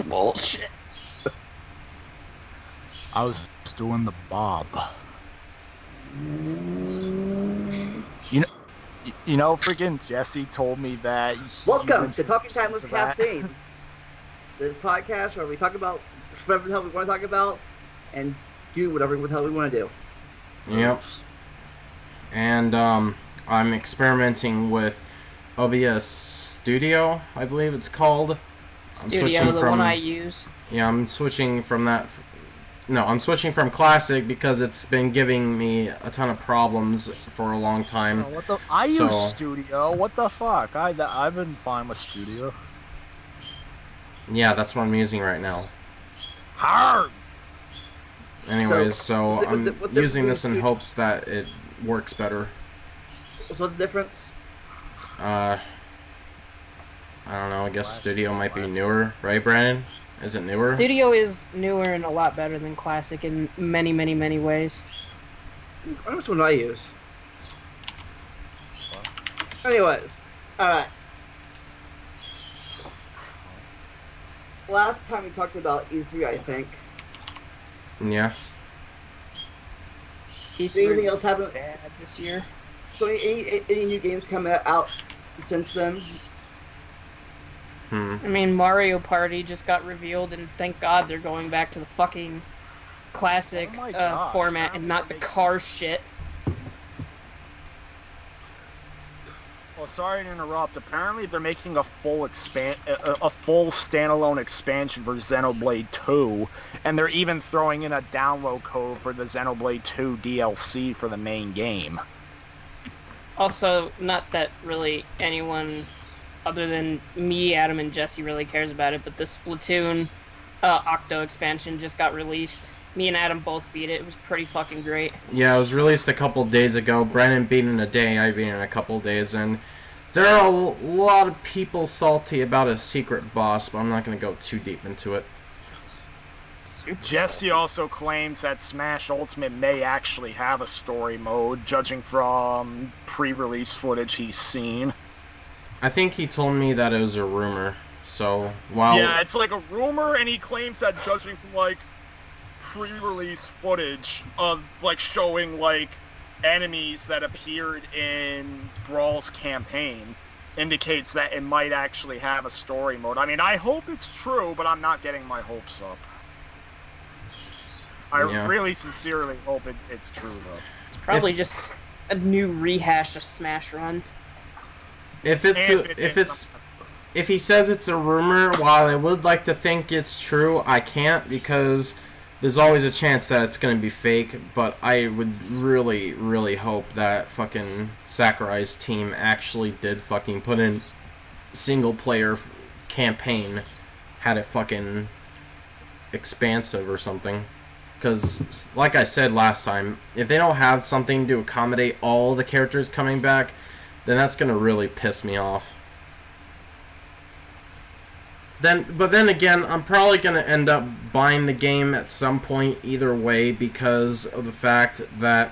bullshit. I was doing the Bob. You know, freaking Jesse told me that. Welcome to Talking Time with Caffeine, the podcast where we talk about whatever the hell we want to talk about and do whatever the hell we want to do. Yep. And I'm experimenting with OBS Studio, I believe it's called. Studio, the one I use. Yeah, I'm switching from that. No, I'm switching from Classic because it's been giving me a ton of problems for a long time. I use Studio. What the fuck? I've been fine with Studio. Yeah, that's what I'm using right now. Hard. Anyways, so I'm using this in hopes that it works better. So what's the difference? I don't know. I guess Studio might be newer, right, Brandon? Is it newer? Studio is newer and a lot better than Classic in many, many, many ways. I don't know what I use. Anyways, alright. Last time we talked about E3, I think. Yeah. Anything else happened this year? So any new games come out since then? I mean, Mario Party just got revealed, and thank God they're going back to the fucking classic format and not the car shit. Well, sorry to interrupt. Apparently, they're making a full standalone expansion for Xenoblade 2, and they're even throwing in a download code for the Xenoblade 2 DLC for the main game. Also, not that really anyone other than me, Adam, and Jesse really cares about it, but the Splatoon Octo expansion just got released. Me and Adam both beat it. It was pretty fucking great. Yeah, it was released a couple days ago. Brandon beat it in a day, I beat it in a couple days, and there are a lot of people salty about a secret boss, but I'm not going to go too deep into it. Jesse also claims that Smash Ultimate may actually have a story mode, judging from pre-release footage he's seen. I think he told me that it was a rumor, so while... Yeah, it's like a rumor, and he claims that judging from, like, pre-release footage of, like, showing, like, enemies that appeared in Brawl's campaign indicates that it might actually have a story mode. I mean, I hope it's true, but I'm not getting my hopes up. I really sincerely hope it's true, though. It's probably just a new rehash of Smash Run. If he says it's a rumor, while I would like to think it's true, I can't, because there's always a chance that it's going to be fake, but I would really, really hope that fucking Sakurai's team actually did fucking put in single-player campaign, had it fucking expansive or something. Because, like I said last time, if they don't have something to accommodate all the characters coming back, then that's going to really piss me off. But then again, I'm probably going to end up buying the game at some point either way because of the fact that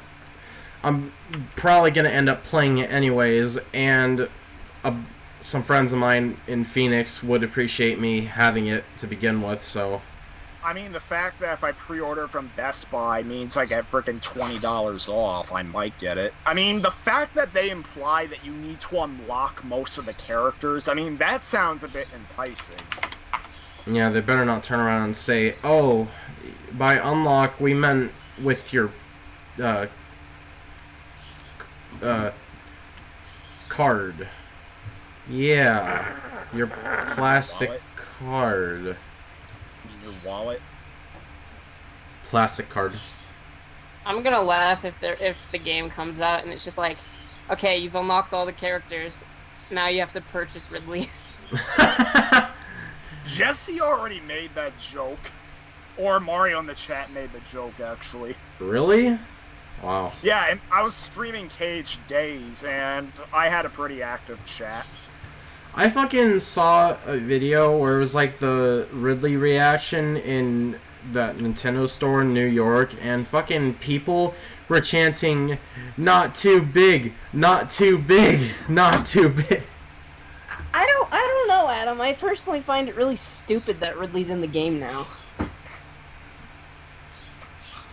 I'm probably going to end up playing it anyways, and some friends of mine in Phoenix would appreciate me having it to begin with, so... I mean, the fact that if I pre-order from Best Buy means I get freaking $20 off, I might get it. I mean, the fact that they imply that you need to unlock most of the characters, I mean, that sounds a bit enticing. Yeah, they better not turn around and say, oh, by unlock, we meant with your, card. Yeah, your plastic card. Your wallet. Plastic card. I'm gonna laugh if the game comes out and it's just like, okay, you've unlocked all the characters, now you have to purchase Ridley. Jesse already made that joke, or Mario in the chat made the joke actually. Really? Wow. Yeah, and I was streaming Cage Days, and I had a pretty active chat. I fucking saw a video where it was like the Ridley reaction in that Nintendo store in New York, and fucking people were chanting, "Not too big, not too big, not too big." I don't know, Adam. I personally find it really stupid that Ridley's in the game now.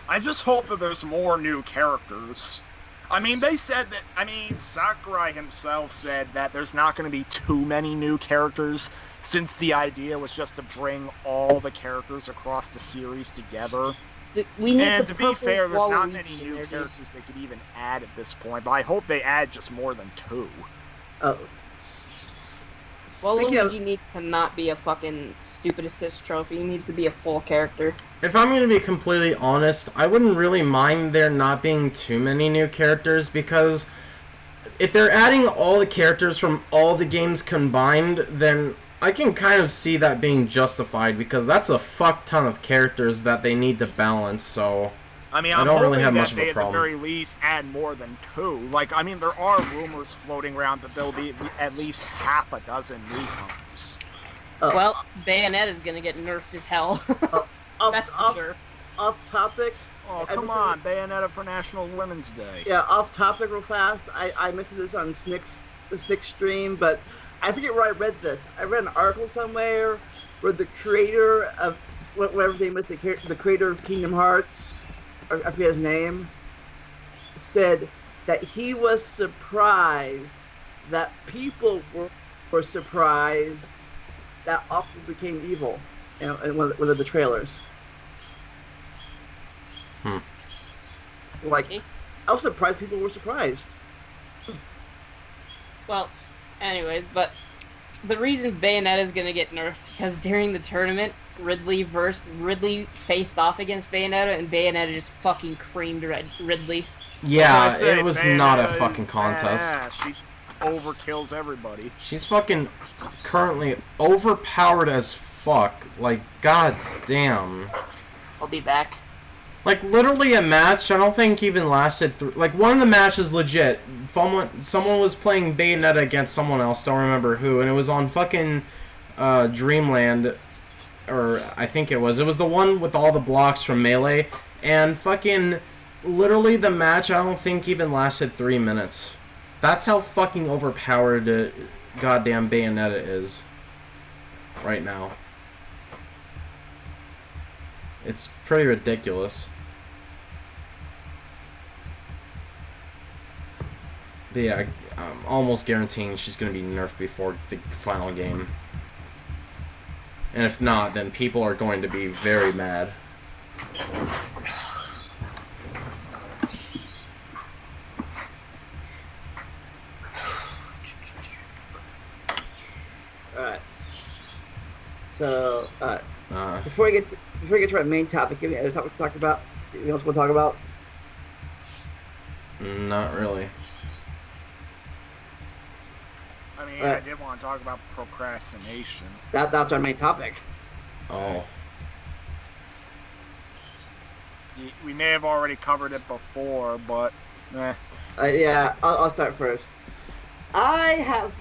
I just hope that there's more new characters. I mean, they said that, Sakurai himself said that there's not going to be too many new characters, since the idea was just to bring all the characters across the series together. And to be fair, there's not many new characters they could even add at this point, but I hope they add just more than 2. Waluigi needs to not be a fucking stupid assist trophy. He needs to be a full character. If I'm going to be completely honest, I wouldn't really mind there not being too many new characters, because if they're adding all the characters from all the games combined, then I can kind of see that being justified, because that's a fuck ton of characters that they need to balance, so I'm don't really have that much of they a problem. at the very least add more than 2. There are rumors floating around that there'll be at least half a dozen newcomers. Well, Bayonetta is gonna get nerfed as hell. That's for sure. Off topic. Oh, come on, Bayonetta for National Women's Day. Yeah, off topic real fast. I mentioned this on the Snick stream, but I forget where I read this. I read an article somewhere where the creator of, whatever his name is, the creator of Kingdom Hearts, I forget his name, said that he was surprised that people were surprised that Aqua became evil in one of the trailers. Like, I was surprised people were surprised. Well, anyways, but the reason Bayonetta is gonna get nerfed because during the tournament, Ridley faced off against Bayonetta, and Bayonetta just fucking creamed Ridley. Yeah, it was not a fucking contest. She overkills everybody. She's fucking currently overpowered as fuck. Like, god damn. I'll be back. Like, literally a match, I don't think even lasted like, one of the matches legit. Someone was playing Bayonetta against someone else, don't remember who, and it was on fucking Dreamland, or I think it was the one with all the blocks from Melee, and fucking, literally the match I don't think even lasted 3 minutes. That's how fucking overpowered goddamn Bayonetta is right now. It's pretty ridiculous. But yeah, I'm almost guaranteeing she's going to be nerfed before the final game. And if not, then people are going to be very mad. Alright. So, before we get to our main topic, give me other topic to talk about. Anything else we'll talk about? Not really. I did want to talk about procrastination. That's our main topic. Oh. We may have already covered it before, but yeah, I'll start first. I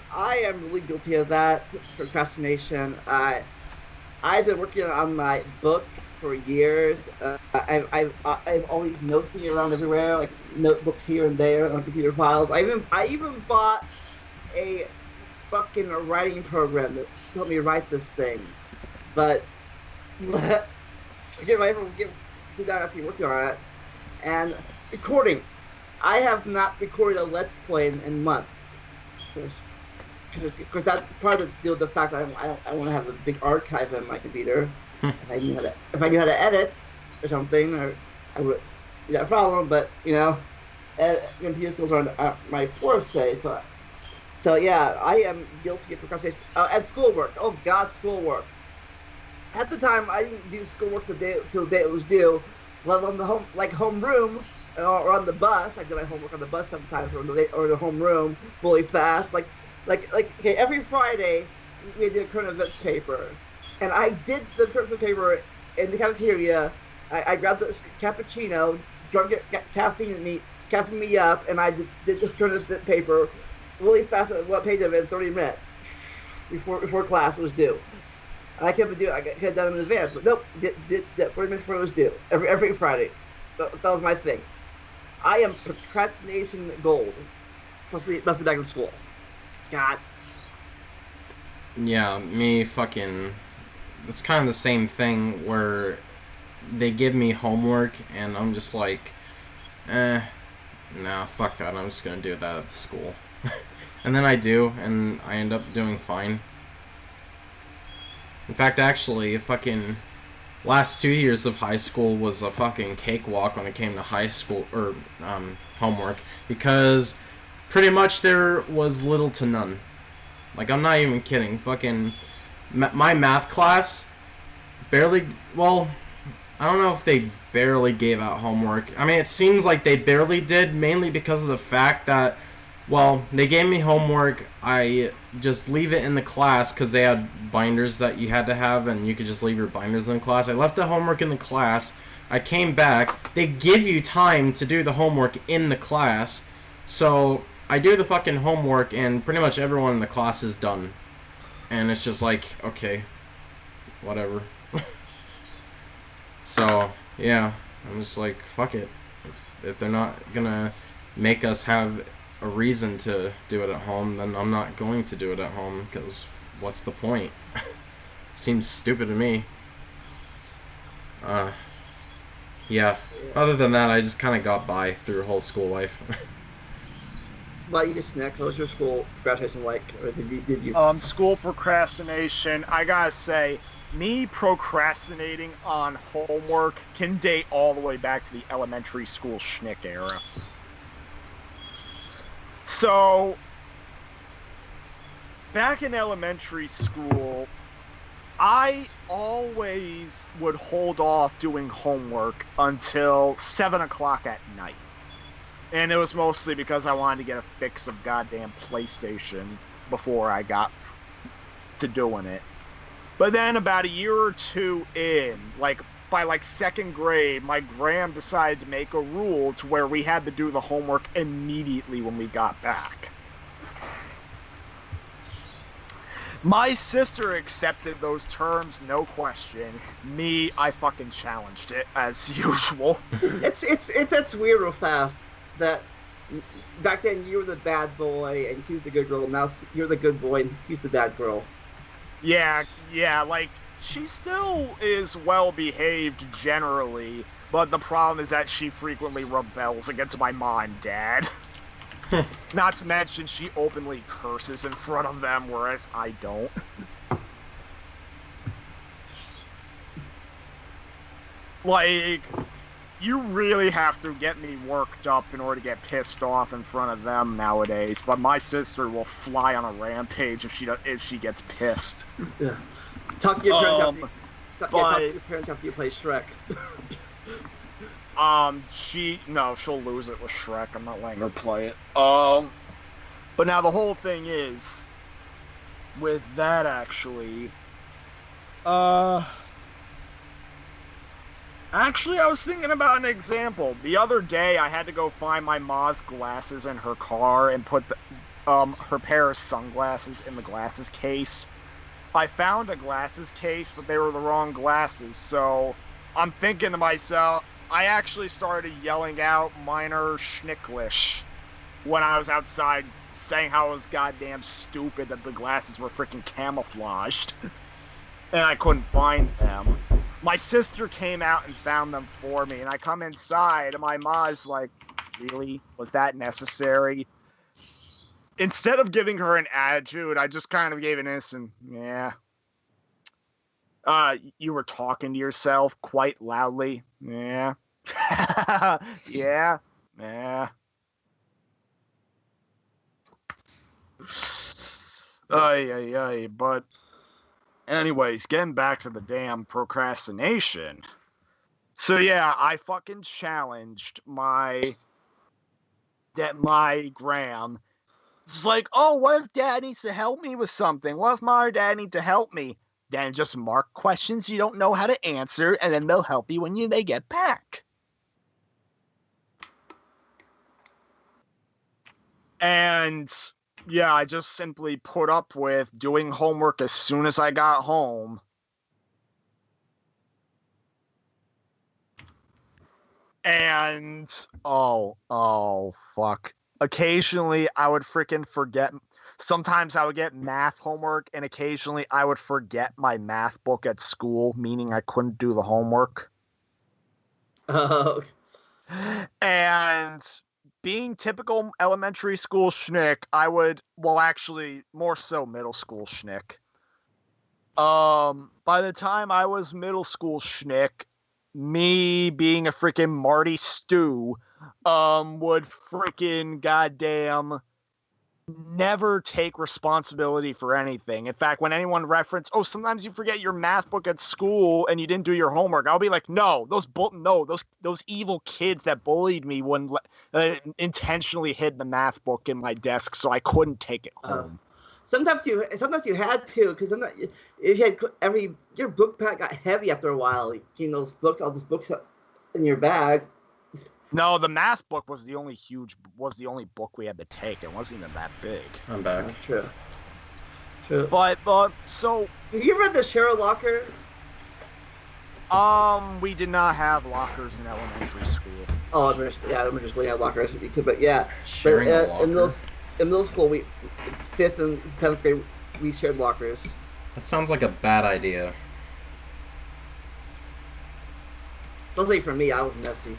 am really guilty of that procrastination. I've been working on my book for years. I've all these notes around everywhere, like notebooks here and there on computer files. I even bought a fucking writing program that helped me write this thing. But again, I sit down after working on it. And recording. I have not recorded a Let's Play in months. Because that's part of the deal with the fact I want to have a big archive in my computer. If I knew how to edit or something, or I would do that problem. But computer skills aren't my forte. So yeah, I am guilty of procrastination. And schoolwork. Oh God, schoolwork. At the time, I didn't do schoolwork till the day it was due. Well, on the homeroom or on the bus, I did my homework on the bus sometimes, or the homeroom really fast. Okay, every Friday we did a current events paper, and I did the current events paper in the cafeteria. I grabbed the cappuccino, drunk it, caffeine me up, and I did the current events paper really fast at one page of it in 30 minutes before class was due. And I could have done it in advance, but nope, did 40 minutes before it was due every Friday. That was my thing. I am procrastination gold, especially back in school. God. Yeah, me fucking... It's kind of the same thing where they give me homework and I'm just like, nah, fuck that. I'm just gonna do that at school. And then I do, and I end up doing fine. In fact, actually, fucking last 2 years of high school was a fucking cakewalk when it came to high school, or, homework, because pretty much there was little to none. Like, I'm not even kidding. Fucking, my math class barely, well, I don't know if they barely gave out homework. I mean, it seems like they barely did, mainly because of the fact that, well, they gave me homework. I just leave it in the class because they had binders that you had to have, and you could just leave your binders in the class. I left the homework in the class. I came back. They give you time to do the homework in the class. So I do the fucking homework, and pretty much everyone in the class is done. And it's just like, okay, whatever. So, yeah, I'm just like, fuck it. If they're not gonna make us have a reason to do it at home, then I'm not going to do it at home, because what's the point? Seems stupid to me. Yeah. Other than that, I just kind of got by through whole school life. Well, you just next. What was your school graduation like, or did you? School procrastination. I gotta say, me procrastinating on homework can date all the way back to the elementary school schnick era. So, back in elementary school, I always would hold off doing homework until 7 o'clock at night. And it was mostly because I wanted to get a fix of goddamn PlayStation before I got to doing it. But then about a year or two in, by second grade, my gram decided to make a rule to where we had to do the homework immediately when we got back. My sister accepted those terms, no question. Me, I fucking challenged it as usual. It's weird real fast that back then you were the bad boy and she's the good girl. Now you're the good boy and she's the bad girl. Yeah, she still is well behaved generally, but the problem is that she frequently rebels against my mom and dad. Not to mention she openly curses in front of them, whereas I don't. Like, you really have to get me worked up in order to get pissed off in front of them nowadays. But my sister will fly on a rampage if she gets pissed. Yeah. Talk to your parents talk to your parents after you play Shrek. She'll lose it with Shrek. I'm not letting her play it. But now the whole thing is, with that actually, actually, I was thinking about an example. The other day, I had to go find my ma's glasses in her car and put her pair of sunglasses in the glasses case. I found a glasses case, but they were the wrong glasses, so I'm thinking to myself, I actually started yelling out minor schnicklish when I was outside, saying how it was goddamn stupid that the glasses were freaking camouflaged, and I couldn't find them. My sister came out and found them for me, and I come inside, and my ma's like, really? Was that necessary? Instead of giving her an attitude, I just kind of gave an innocent, yeah. You were talking to yourself quite loudly. Yeah. Yeah. Yeah. Ay. But anyways, getting back to the damn procrastination. So yeah, I fucking challenged my gram. It's like, oh, what if dad needs to help me with something? What if mom or dad need to help me? Then just mark questions you don't know how to answer, and then they'll help you when they get back. And yeah, I just simply put up with doing homework as soon as I got home. And oh fuck. Occasionally I would freaking forget. Sometimes I would get math homework, and occasionally I would forget my math book at school, meaning I couldn't do the homework. Oh. And being typical elementary school schnick, I would, well, actually, more so middle school schnick. By the time I was middle school schnick, me being a freaking Marty Stew, would freaking goddamn never take responsibility for anything. In fact, when anyone reference, oh, sometimes you forget your math book at school and you didn't do your homework, I'll be like, no, those evil kids that bullied me when intentionally hid the math book in my desk so I couldn't take it home. Sometimes you had to, because if you had your book bag got heavy after a while. You know, all those books in your bag. No, the math book was the only book we had to take. It wasn't even that big. I'm back. True. But so have you read the share locker? We did not have lockers in elementary school. Oh, elementary school we had lockers, but yeah. Sharing a locker. In middle school, 5th and 7th grade, we shared lockers. That sounds like a bad idea. Mostly for me, I was messy.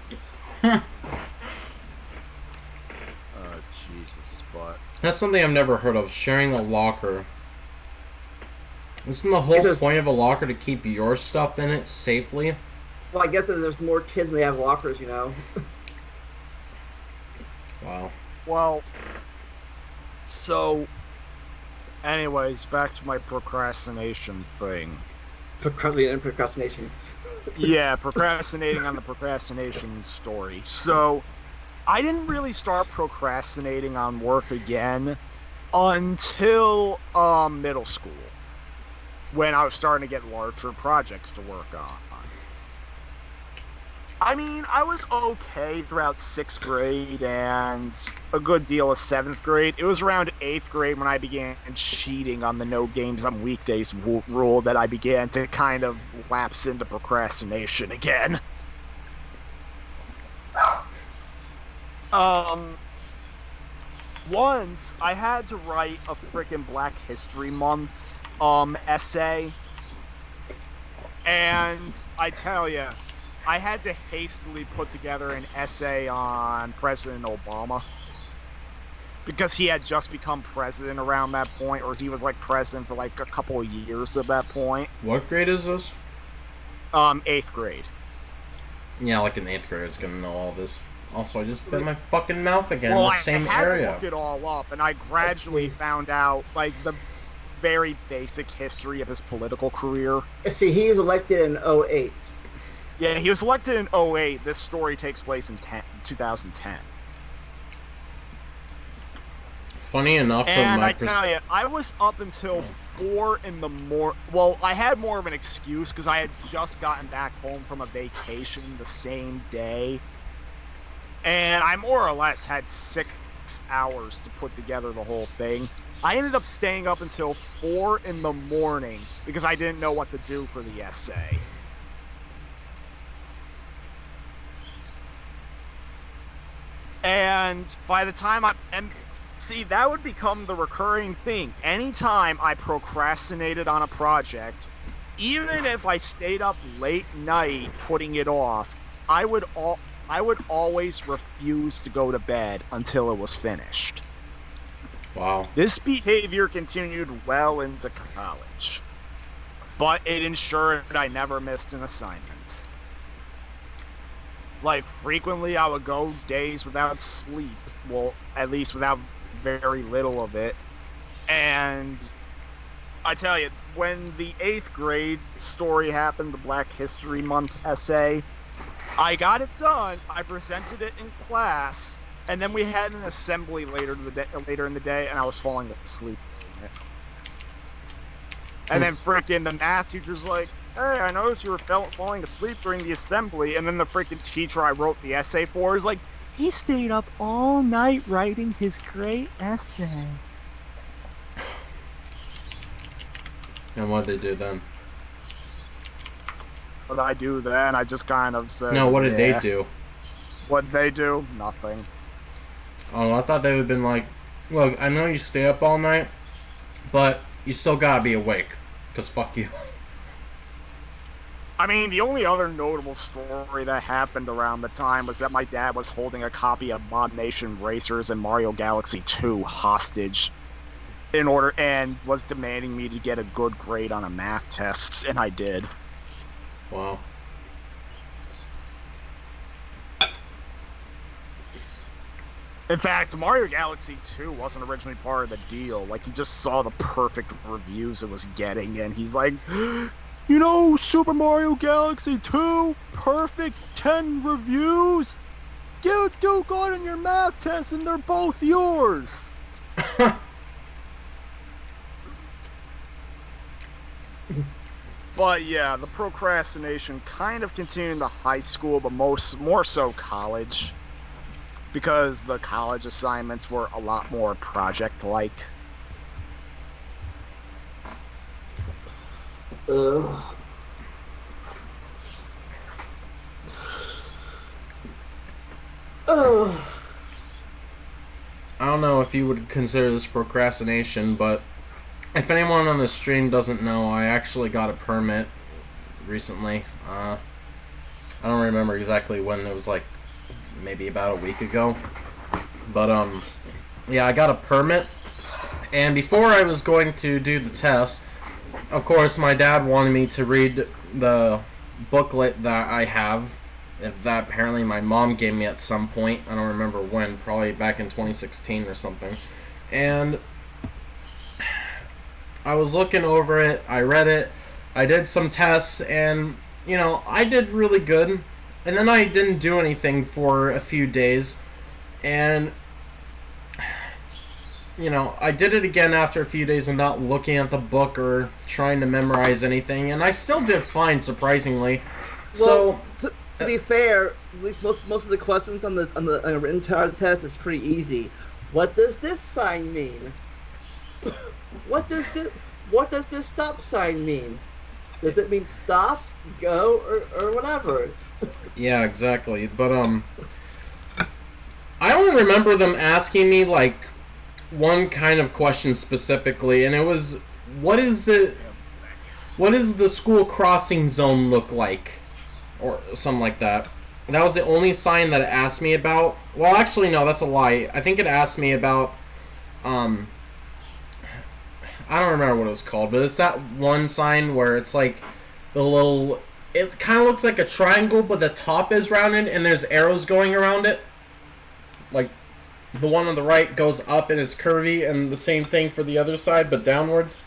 Jesus, but That's something I've never heard of, sharing a locker. Isn't the whole point of a locker to keep your stuff in it safely? Well, I guess there's more kids and they have lockers, you know. Wow. Well, so anyways, back to my procrastination thing. Procrastination. Yeah, procrastinating on the procrastination story. So, I didn't really start procrastinating on work again until middle school, when I was starting to get larger projects to work on. I mean, I was okay throughout 6th grade and a good deal of 7th grade. It was around 8th grade when I began cheating on the no games on weekdays rule that I began to kind of lapse into procrastination again. Once I had to write a freaking Black History Month essay, and I tell you, I had to hastily put together an essay on President Obama because he had just become president around that point, or he was like president for like a couple of years at that point. What grade is this? 8th grade. Yeah, like in 8th grade, it's gonna know all this. Also, I just bit my fucking mouth again Well, in the same I had area. to look it all up, and I gradually found out like the very basic history of his political career. See, he was elected in 2008. Yeah, he was elected in 2008. This story takes place in 2010. Funny enough, and I tell you, I was up until 4 in the morning. Well, I had more of an excuse because I had just gotten back home from a vacation the same day. And I more or less had 6 hours to put together the whole thing. I ended up staying up until 4 in the morning because I didn't know what to do for the essay. And by the time see, that would become the recurring thing. Anytime I procrastinated on a project, even if I stayed up late night putting it off, I would always refuse to go to bed until it was finished. Wow. This behavior continued well into college, but it ensured I never missed an assignment. Like, frequently I would go days without sleep, well, at least without very little of it, and I tell you, when the 8th grade story happened, the Black History Month essay, I got it done, I presented it in class, and then we had an assembly later in the day, and I was falling asleep. And then frickin' the math teacher's like, hey, I noticed you were falling asleep during the assembly, and then the freaking teacher I wrote the essay for is like, he stayed up all night writing his great essay. And what'd they do then? What did I do then? I just kind of said, No, what did they do? What'd they do? Nothing. Oh, I thought they would have been like, Look, I know you stay up all night, but you still gotta be awake. Because fuck you. I mean, the only other notable story that happened around the time was that my dad was holding a copy of Mod Nation Racers and Mario Galaxy 2 hostage and was demanding me to get a good grade on a math test, and I did. Wow. In fact, Mario Galaxy 2 wasn't originally part of the deal. Like, he just saw the perfect reviews it was getting, and he's like, you know, Super Mario Galaxy 2, perfect 10 reviews? You do good on your math test, and they're both yours. But yeah, the procrastination kind of continued into high school, but more so college. Because the college assignments were a lot more project-like. Ugh. Ugh. I don't know if you would consider this procrastination, but if anyone on the stream doesn't know, I actually got a permit recently. I don't remember exactly when. It was like maybe about a week ago. But yeah, I got a permit, and before I was going to do the test, of course my dad wanted me to read the booklet that I have, that apparently my mom gave me at some point. I don't remember when, probably back in 2016 or something. And I was looking over it, I read it, I did some tests, and, you know, I did really good. And then I didn't do anything for a few days, and, you know, I did it again after a few days of not looking at the book or trying to memorize anything, and I still did fine, surprisingly. Well, so, to be fair, most of the questions on the written test is pretty easy. What does this sign mean? What does this stop sign mean? Does it mean stop, go, or whatever? Yeah, exactly. But I don't remember them asking me like one kind of question specifically, and it was, what does the school crossing zone look like, or something like that. That was the only sign that it asked me about. Well, actually, no, that's a lie. I think it asked me about I don't remember what it was called, but it's that one sign where it's like the little, it kind of looks like a triangle, but the top is rounded and there's arrows going around it. Like, the one on the right goes up and it's curvy, and the same thing for the other side, but downwards.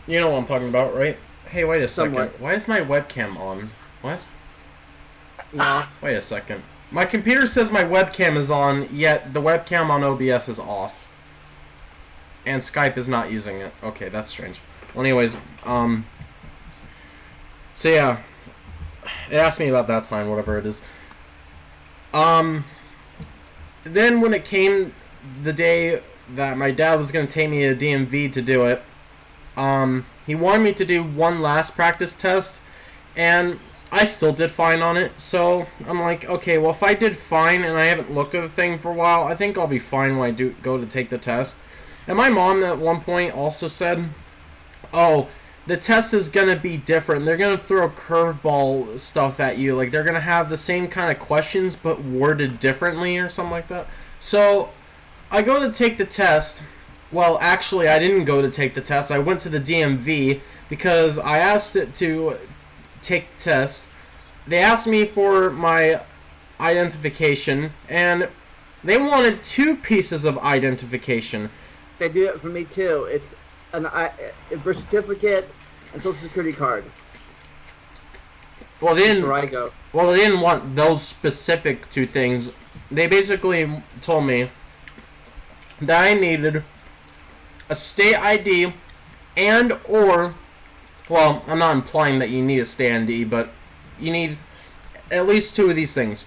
You know what I'm talking about, right? Hey, wait a second. Somewhat. Why is my webcam on? What? No. Wait a second. My computer says my webcam is on, yet the webcam on OBS is off. And Skype is not using it. Okay, that's strange. Well, anyways, so yeah, it asked me about that sign, whatever it is. Then when it came the day that my dad was going to take me to DMV to do it, he wanted me to do one last practice test, and I still did fine on it, so I'm like, okay, well, if I did fine and I haven't looked at the thing for a while, I think I'll be fine when I do go to take the test. And my mom at one point also said, oh, the test is going to be different. They're going to throw curveball stuff at you. Like, they're going to have the same kind of questions, but worded differently or something like that. So, I go to take the test. Well, actually, I didn't go to take the test. I went to the DMV because I asked it to take the test. They asked me for my identification, and they wanted 2 pieces of identification. They do it for me too. It's a birth certificate and social security card. Well, they didn't. That's where I go. Well, they didn't want those specific 2 things. They basically told me that I needed a state ID and or, well, I'm not implying that you need a state ID, but you need at least 2 of these things: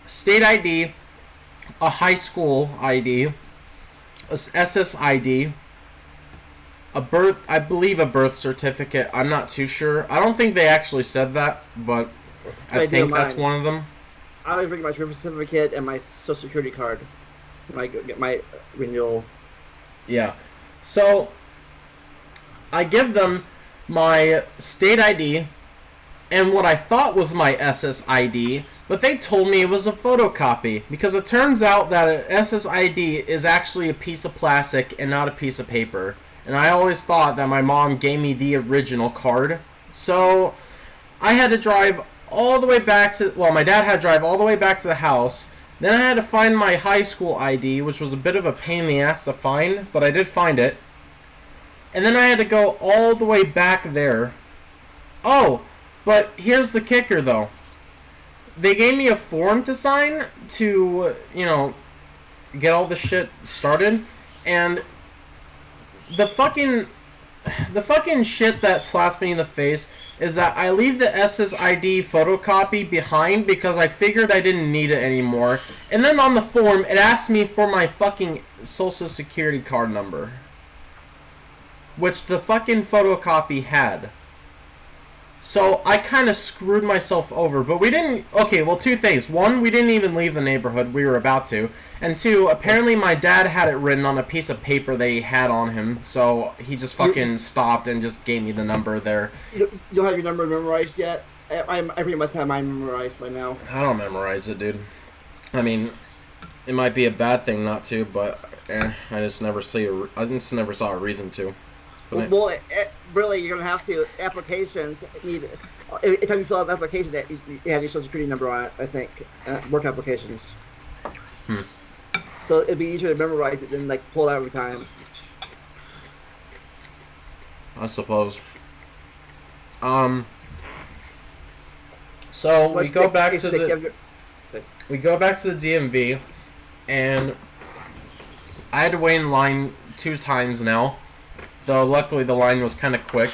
state ID, a high school ID, a SSID, I believe a birth certificate. I'm not too sure. I don't think they actually said that, but I think that's one of them. I always bring my birth certificate and my social security card. when I get my renewal. Yeah. So I give them my state ID and what I thought was my SSID, but they told me it was a photocopy because it turns out that an SSID is actually a piece of plastic and not a piece of paper. And I always thought that my mom gave me the original card. So I had to drive all the way back to, well, my dad had to drive all the way back to the house. Then I had to find my high school ID, which was a bit of a pain in the ass to find, but I did find it. And then I had to go all the way back there. Oh, but here's the kicker, though. They gave me a form to sign to, get all the shit started. And the fucking shit that slaps me in the face is that I leave the SSID photocopy behind because I figured I didn't need it anymore. And then on the form, it asked me for my fucking social security card number, which the fucking photocopy had. So I kind of screwed myself over, but we didn't... Okay, well, two things. One, we didn't even leave the neighborhood. We were about to. And two, apparently my dad had it written on a piece of paper that he had on him, so he just fucking stopped and just gave me the number there. You don't have your number memorized yet? I pretty much have mine memorized by now. I don't memorize it, dude. I mean, it might be a bad thing not to, but I just never saw a reason to. Well, really, you're gonna have to. Applications need. Every time you fill out an application, that you have your social security number on it. I think work applications. So it'd be easier to memorize it than pull it out every time. I suppose. So we go back to the DMV, and I had to wait in line 2 times now. Though luckily the line was kind of quick.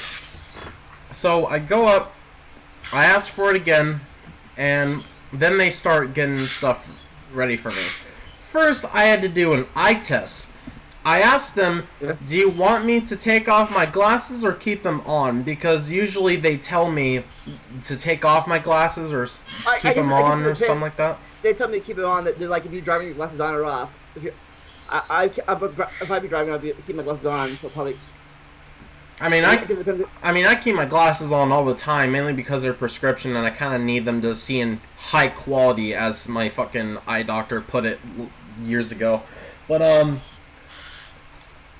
So I go up, I ask for it again, and then they start getting stuff ready for me. First, I had to do an eye test. I asked them, do you want me to take off my glasses or keep them on? Because usually they tell me to take off my glasses or keep them on or something like that. They tell me to keep it on. That they're like, if you're driving your glasses on or off. If I'd be driving, I'd keep my glasses on. So probably. I keep my glasses on all the time, mainly because they're prescription, and I kind of need them to see in high quality, as my fucking eye doctor put it years ago. But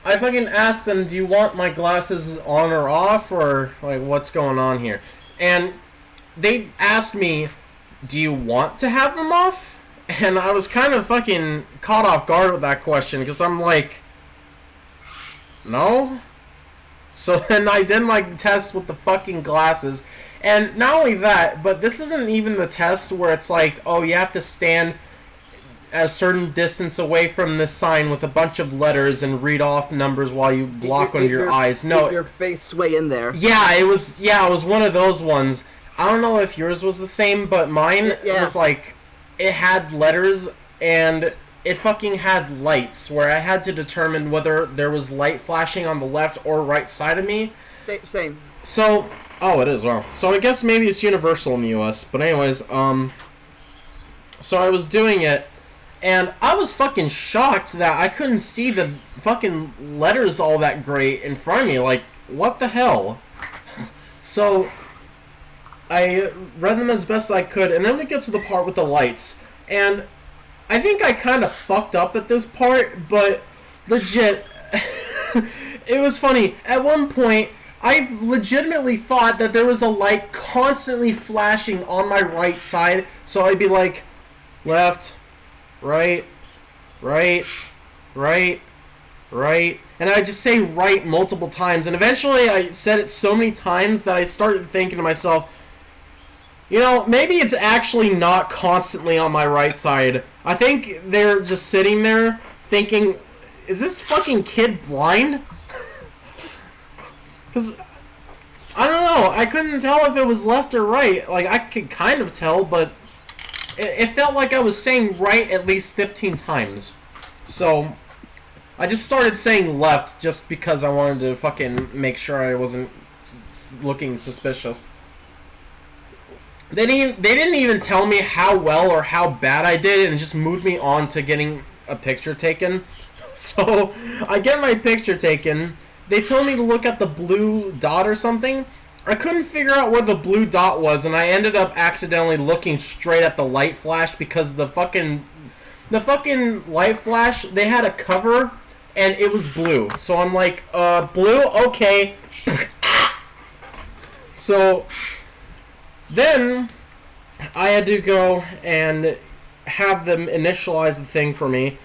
I fucking asked them, do you want my glasses on or off, or what's going on here? And they asked me, do you want to have them off? And I was kind of fucking caught off guard with that question, because I'm like, no? So then I did test with the fucking glasses, and not only that, but this isn't even the test where it's like, oh, you have to stand a certain distance away from this sign with a bunch of letters and read off numbers while you block one of your eyes. No, your face way in there. Yeah, it was one of those ones. I don't know if yours was the same, but mine was it had letters and it fucking had lights where I had to determine whether there was light flashing on the left or right side of me. Same. So, oh, it is, wow. So I guess maybe it's universal in the US. But anyways, so I was doing it, and I was fucking shocked that I couldn't see the fucking letters all that great in front of me. Like, what the hell? So I read them as best I could, and then we get to the part with the lights, and I think I kind of fucked up at this part, but legit, it was funny. At one point, I legitimately thought that there was a light constantly flashing on my right side, so I'd be like, left, right, right, right, right, and I'd just say right multiple times, and eventually I said it so many times that I started thinking to myself, maybe it's actually not constantly on my right side. I think they're just sitting there thinking, is this fucking kid blind? Because, I don't know, I couldn't tell if it was left or right. I could kind of tell, but it felt like I was saying right at least 15 times. So, I just started saying left just because I wanted to fucking make sure I wasn't looking suspicious. They didn't even tell me how well or how bad I did, and just moved me on to getting a picture taken. So I get my picture taken. They told me to look at the blue dot or something. I couldn't figure out where the blue dot was, and I ended up accidentally looking straight at the light flash because the fucking light flash, they had a cover, and it was blue. So I'm like, blue? Okay. So then I had to go and have them initialize the thing for me.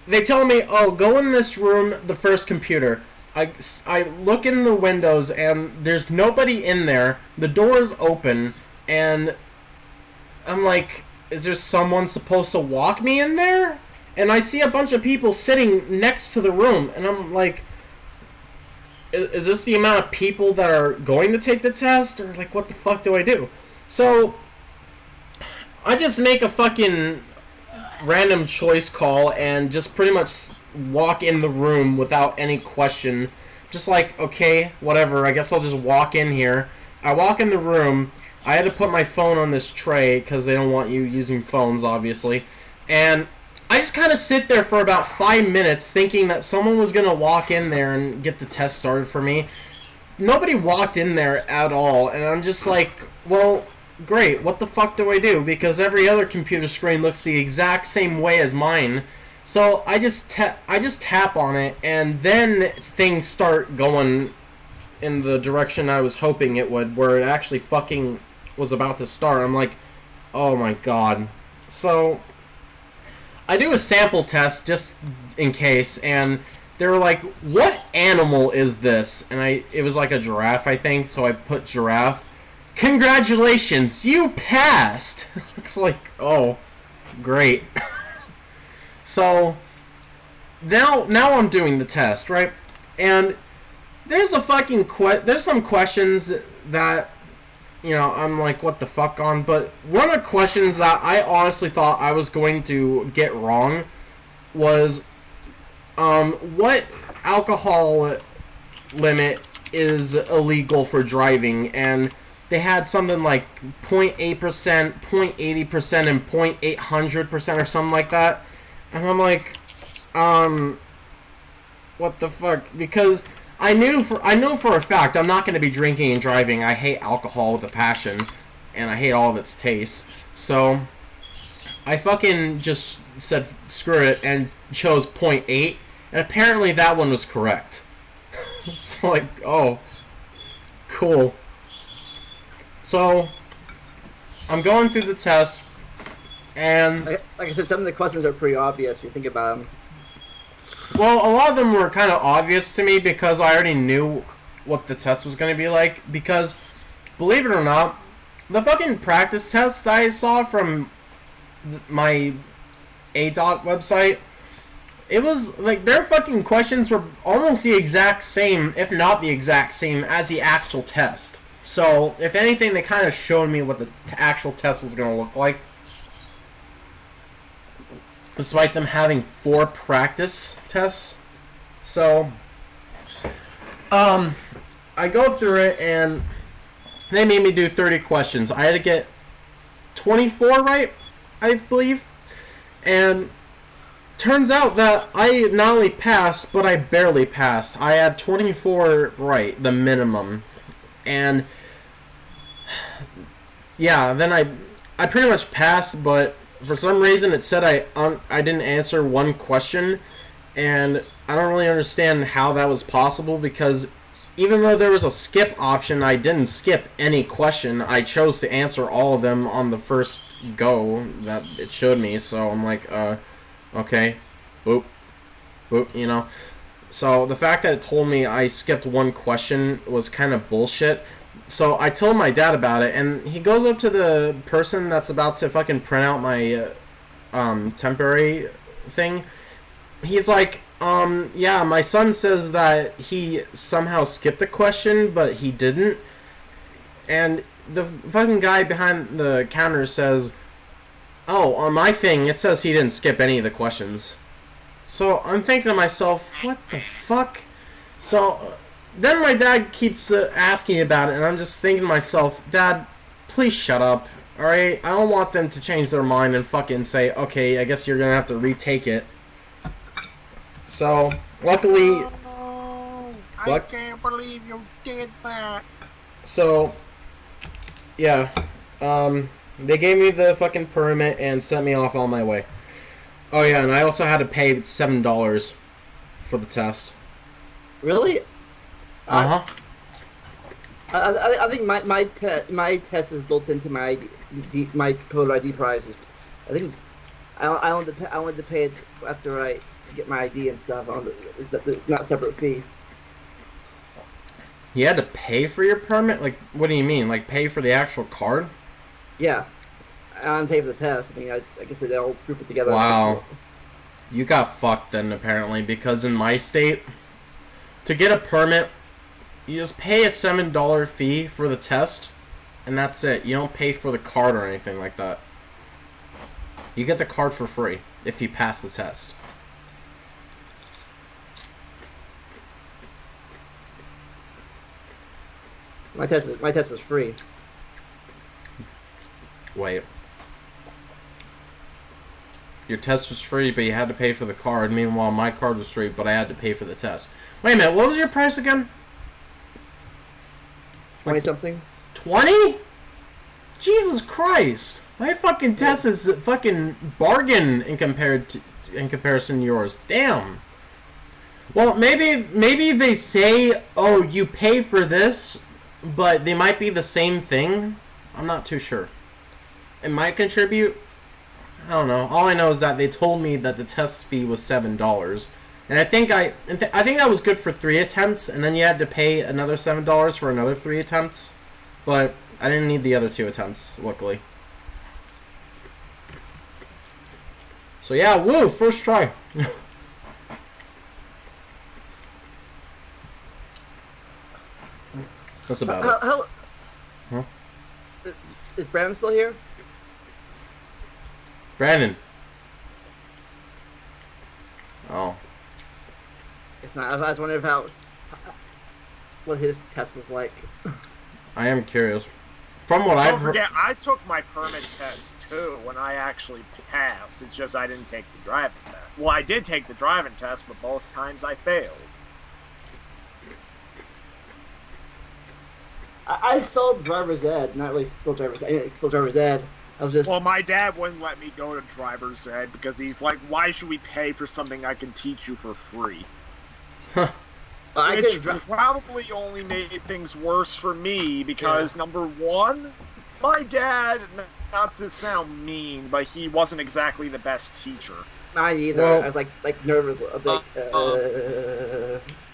They tell me, oh, go in this room, the first computer. I look in the windows, and there's nobody in there. The door is open, and I'm like, is there someone supposed to walk me in there? And I see a bunch of people sitting next to the room, and I'm like, is this the amount of people that are going to take the test? Or, like, what the fuck do I do? So I just make a fucking random choice call and just pretty much walk in the room without any question. Just like, okay, whatever, I guess I'll just walk in here. I walk in the room. I had to put my phone on this tray because they don't want you using phones, obviously. And I just kind of sit there for about 5 minutes thinking that someone was going to walk in there and get the test started for me. Nobody walked in there at all, and I'm just like, well, great, what the fuck do I do? Because every other computer screen looks the exact same way as mine. So I just tap on it, and then things start going in the direction I was hoping it would, where it actually fucking was about to start. I'm like, oh my god. So I do a sample test just in case, and they were like, what animal is this? And it was like a giraffe, I think, so I put giraffe. Congratulations, you passed! It's like, oh, great. So now I'm doing the test, right? And there's a fucking there's some questions that, you know, I'm like, what the fuck on? But one of the questions that I honestly thought I was going to get wrong was, what alcohol limit is illegal for driving? And they had something like 0.8%, 0.80%, and 0.800% or something like that. And I'm like, what the fuck? Because I know for a fact I'm not going to be drinking and driving. I hate alcohol with a passion, and I hate all of its taste. So I fucking just said screw it and chose 0.8, and apparently that one was correct. So like, oh, cool. So I'm going through the test, and like I said, some of the questions are pretty obvious if you think about them. Well, a lot of them were kind of obvious to me because I already knew what the test was going to be like. Because, believe it or not, the fucking practice test I saw from my ADOT website, it was like their fucking questions were almost the exact same, if not the exact same, as the actual test. So, if anything, they kind of showed me what the actual test was going to look like. Despite them having 4 practice tests. So, I go through it, and they made me do 30 questions. I had to get 24 right, I believe. And turns out that I not only passed, but I barely passed. I had 24 right, the minimum. And yeah, then I pretty much passed, but for some reason it said I didn't answer one question, and I don't really understand how that was possible, because even though there was a skip option, I didn't skip any question. I chose to answer all of them on the first go that it showed me, so I'm like, okay, boop, you know. So the fact that it told me I skipped one question was kind of bullshit. So I told my dad about it, and he goes up to the person that's about to fucking print out my temporary thing. He's like, yeah, my son says that he somehow skipped a question, but he didn't. And the fucking guy behind the counter says, oh, on my thing, it says he didn't skip any of the questions. So I'm thinking to myself, what the fuck? So then my dad keeps asking about it, and I'm just thinking to myself, Dad, please shut up, alright? I don't want them to change their mind and fucking say, okay, I guess you're gonna have to retake it. So, luckily... Oh, I What? can't believe you did that. So, yeah. They gave me the fucking permit and sent me off on my way. Oh, yeah, and I also had to pay $7 for the test. Really? Uh-huh. I think my test is built into my my photo ID prices. I think I wanted to pay it after I get my ID and stuff. It's not a separate fee. You had to pay for your permit? Like, what do you mean? Like, pay for the actual card? Yeah, I didn't pay for the test. I mean, I guess they all group it together. Wow. You got fucked then, apparently, because in my state, to get a permit, you just pay a $7 fee for the test, and that's it. You don't pay for the card or anything like that. You get the card for free if you pass the test. My test is free. Wait. Your test was free, but you had to pay for the card. Meanwhile, my card was free, but I had to pay for the test. Wait a minute, what was your price again? 20 something. 20? Jesus Christ! My fucking test is a fucking bargain in comparison to yours. Damn. Well, maybe they say, oh, you pay for this, but they might be the same thing. I'm not too sure. It might contribute. I don't know. All I know is that they told me that the test fee was $7, and I think that was good for 3 attempts, and then you had to pay another $7 for another 3 attempts. But I didn't need the other 2 attempts, luckily. So yeah, woo, first try. That's about it. Huh? Is Brandon still here? Brandon. Oh. It's not. I was wondering what his test was like. I am curious. From what I've heard. Don't forget, I took my permit test too when I actually passed. It's just I didn't take the driving test. Well, I did take the driving test, but both times I failed. I failed driver's ed, not really still driver's ed. Still driver's ed. I was just. Well, my dad wouldn't let me go to driver's ed because he's like, "Why should we pay for something I can teach you for free?" Which probably only made things worse for me because number one, my dad, not to sound mean, but he wasn't exactly the best teacher. Not either. Well, I was like nervous.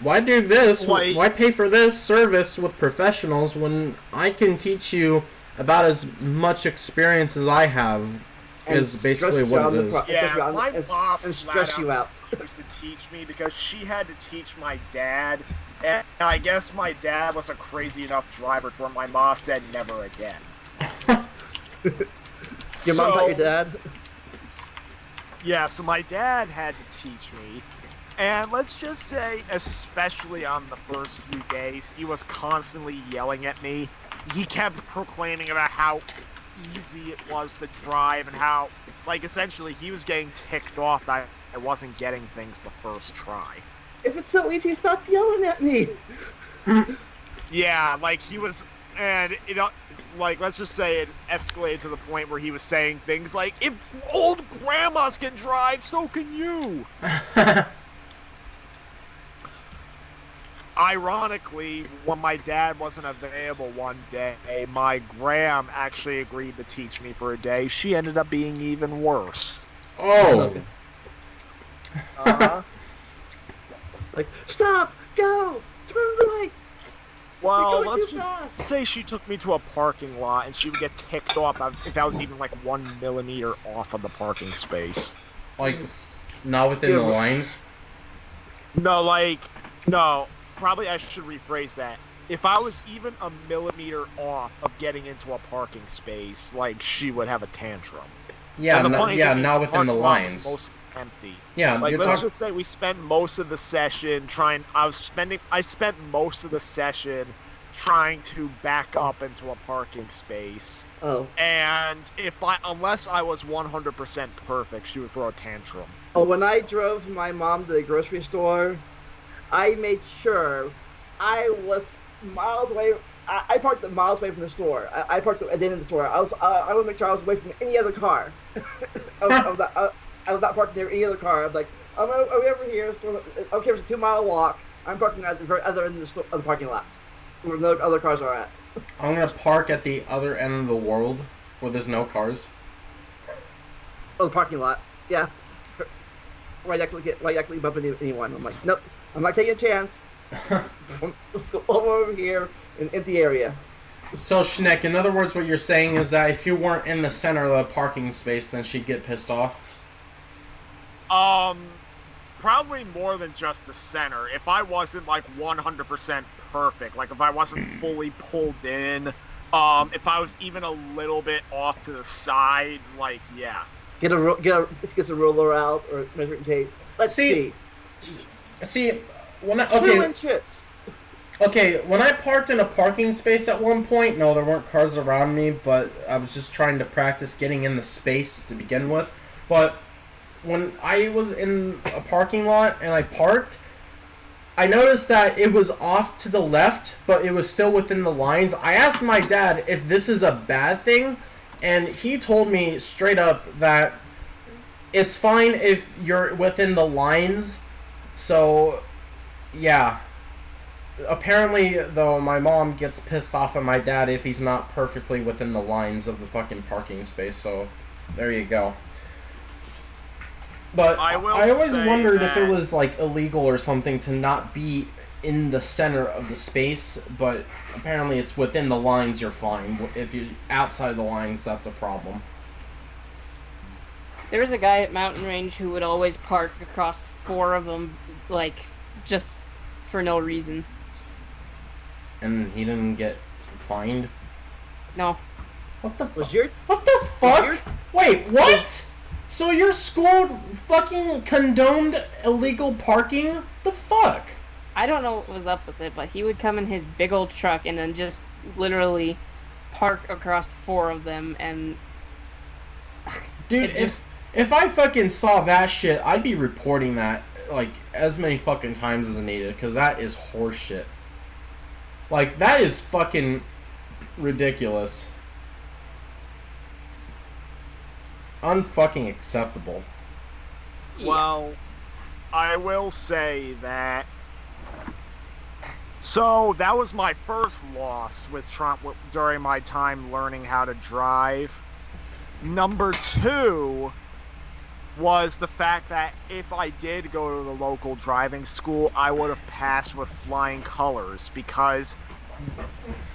Why do this? Why pay for this service with professionals when I can teach you about as much experience as I have? Is basically what it is. Yeah, my mom and stress you out. Used to teach me because she had to teach my dad, and I guess my dad was a crazy enough driver to where my mom said never again. Your mom taught your dad? Yeah, so my dad had to teach me, and let's just say, especially on the first few days, he was constantly yelling at me. He kept proclaiming about how easy it was to drive and how, like, essentially he was getting ticked off that I wasn't getting things the first try. If it's so easy, stop yelling at me! Yeah, like, he was, and, like, let's just say it escalated to the point where he was saying things like, if old grandmas can drive, so can you! Ironically, when my dad wasn't available one day, my gram actually agreed to teach me for a day. She ended up being even worse. Oh! Like, stop! Go! Turn right! Well, let's just say she took me to a parking lot and she would get ticked off if I was even like 1 millimeter off of the parking space. Like, not within the lines? No. Probably I should rephrase that. If I was even a millimeter off of getting into a parking space, like, she would have a tantrum. Yeah, not within the lines. Mostly empty. Yeah, like, let's just say we spent most of the session I spent most of the session trying to back up into a parking space. Oh. And unless I was 100% perfect, she would throw a tantrum. Oh, when I drove my mom to the grocery store, I made sure I was miles away. I parked miles away from the store. I parked at the end of the store. I would make sure I was away from any other car. I was not parking near any other car. I'm like, I'm over here. Okay, it's a 2-mile walk. I'm parking at the very other end of the parking lot, where no other cars are at. I'm gonna park at the other end of the world where there's no cars. Oh, the parking lot. Yeah. Where you actually bump into anyone. I'm like, nope. I'm not taking a chance. Let's go over here in an empty area. So, Schneck, in other words, what you're saying is that if you weren't in the center of the parking space, then she'd get pissed off? Probably more than just the center. If I wasn't, 100% perfect, if I wasn't fully pulled in, if I was even a little bit off to the side, yeah. Let's get some ruler out or measuring tape. Let's see. When 2 inches. Okay, when I parked in a parking space at one point, no, there weren't cars around me, but I was just trying to practice getting in the space to begin with. But when I was in a parking lot and I parked, I noticed that it was off to the left, but it was still within the lines. I asked my dad if this is a bad thing, and he told me straight up that it's fine if you're within the lines. So, yeah. Apparently, though, my mom gets pissed off at my dad if he's not perfectly within the lines of the fucking parking space, so there you go. But I always wondered if it was, illegal or something to not be in the center of the space, but apparently it's within the lines, you're fine. If you're outside the lines, that's a problem. There was a guy at Mountain Range who would always park across 4 of them, just for no reason. And he didn't get fined? No. What the fuck? What the fuck? Wait, what? So your school fucking condoned illegal parking? The fuck? I don't know what was up with it, but he would come in his big old truck and then just literally park across 4 of them, and... Dude, if I fucking saw that shit, I'd be reporting that, as many fucking times as needed, because that is horseshit. That is fucking ridiculous. Unfucking acceptable. Well, I will say that... So, that was my first loss with Trump during my time learning how to drive. Number 2 was the fact that if I did go to the local driving school, I would have passed with flying colors, because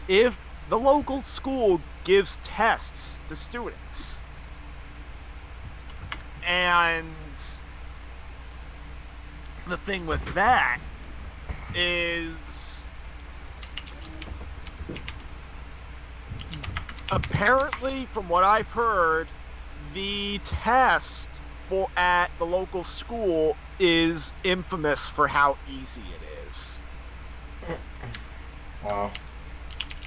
if the local school gives tests to students, and the thing with that is apparently, from what I've heard, the test at the local school is infamous for how easy it is. Wow.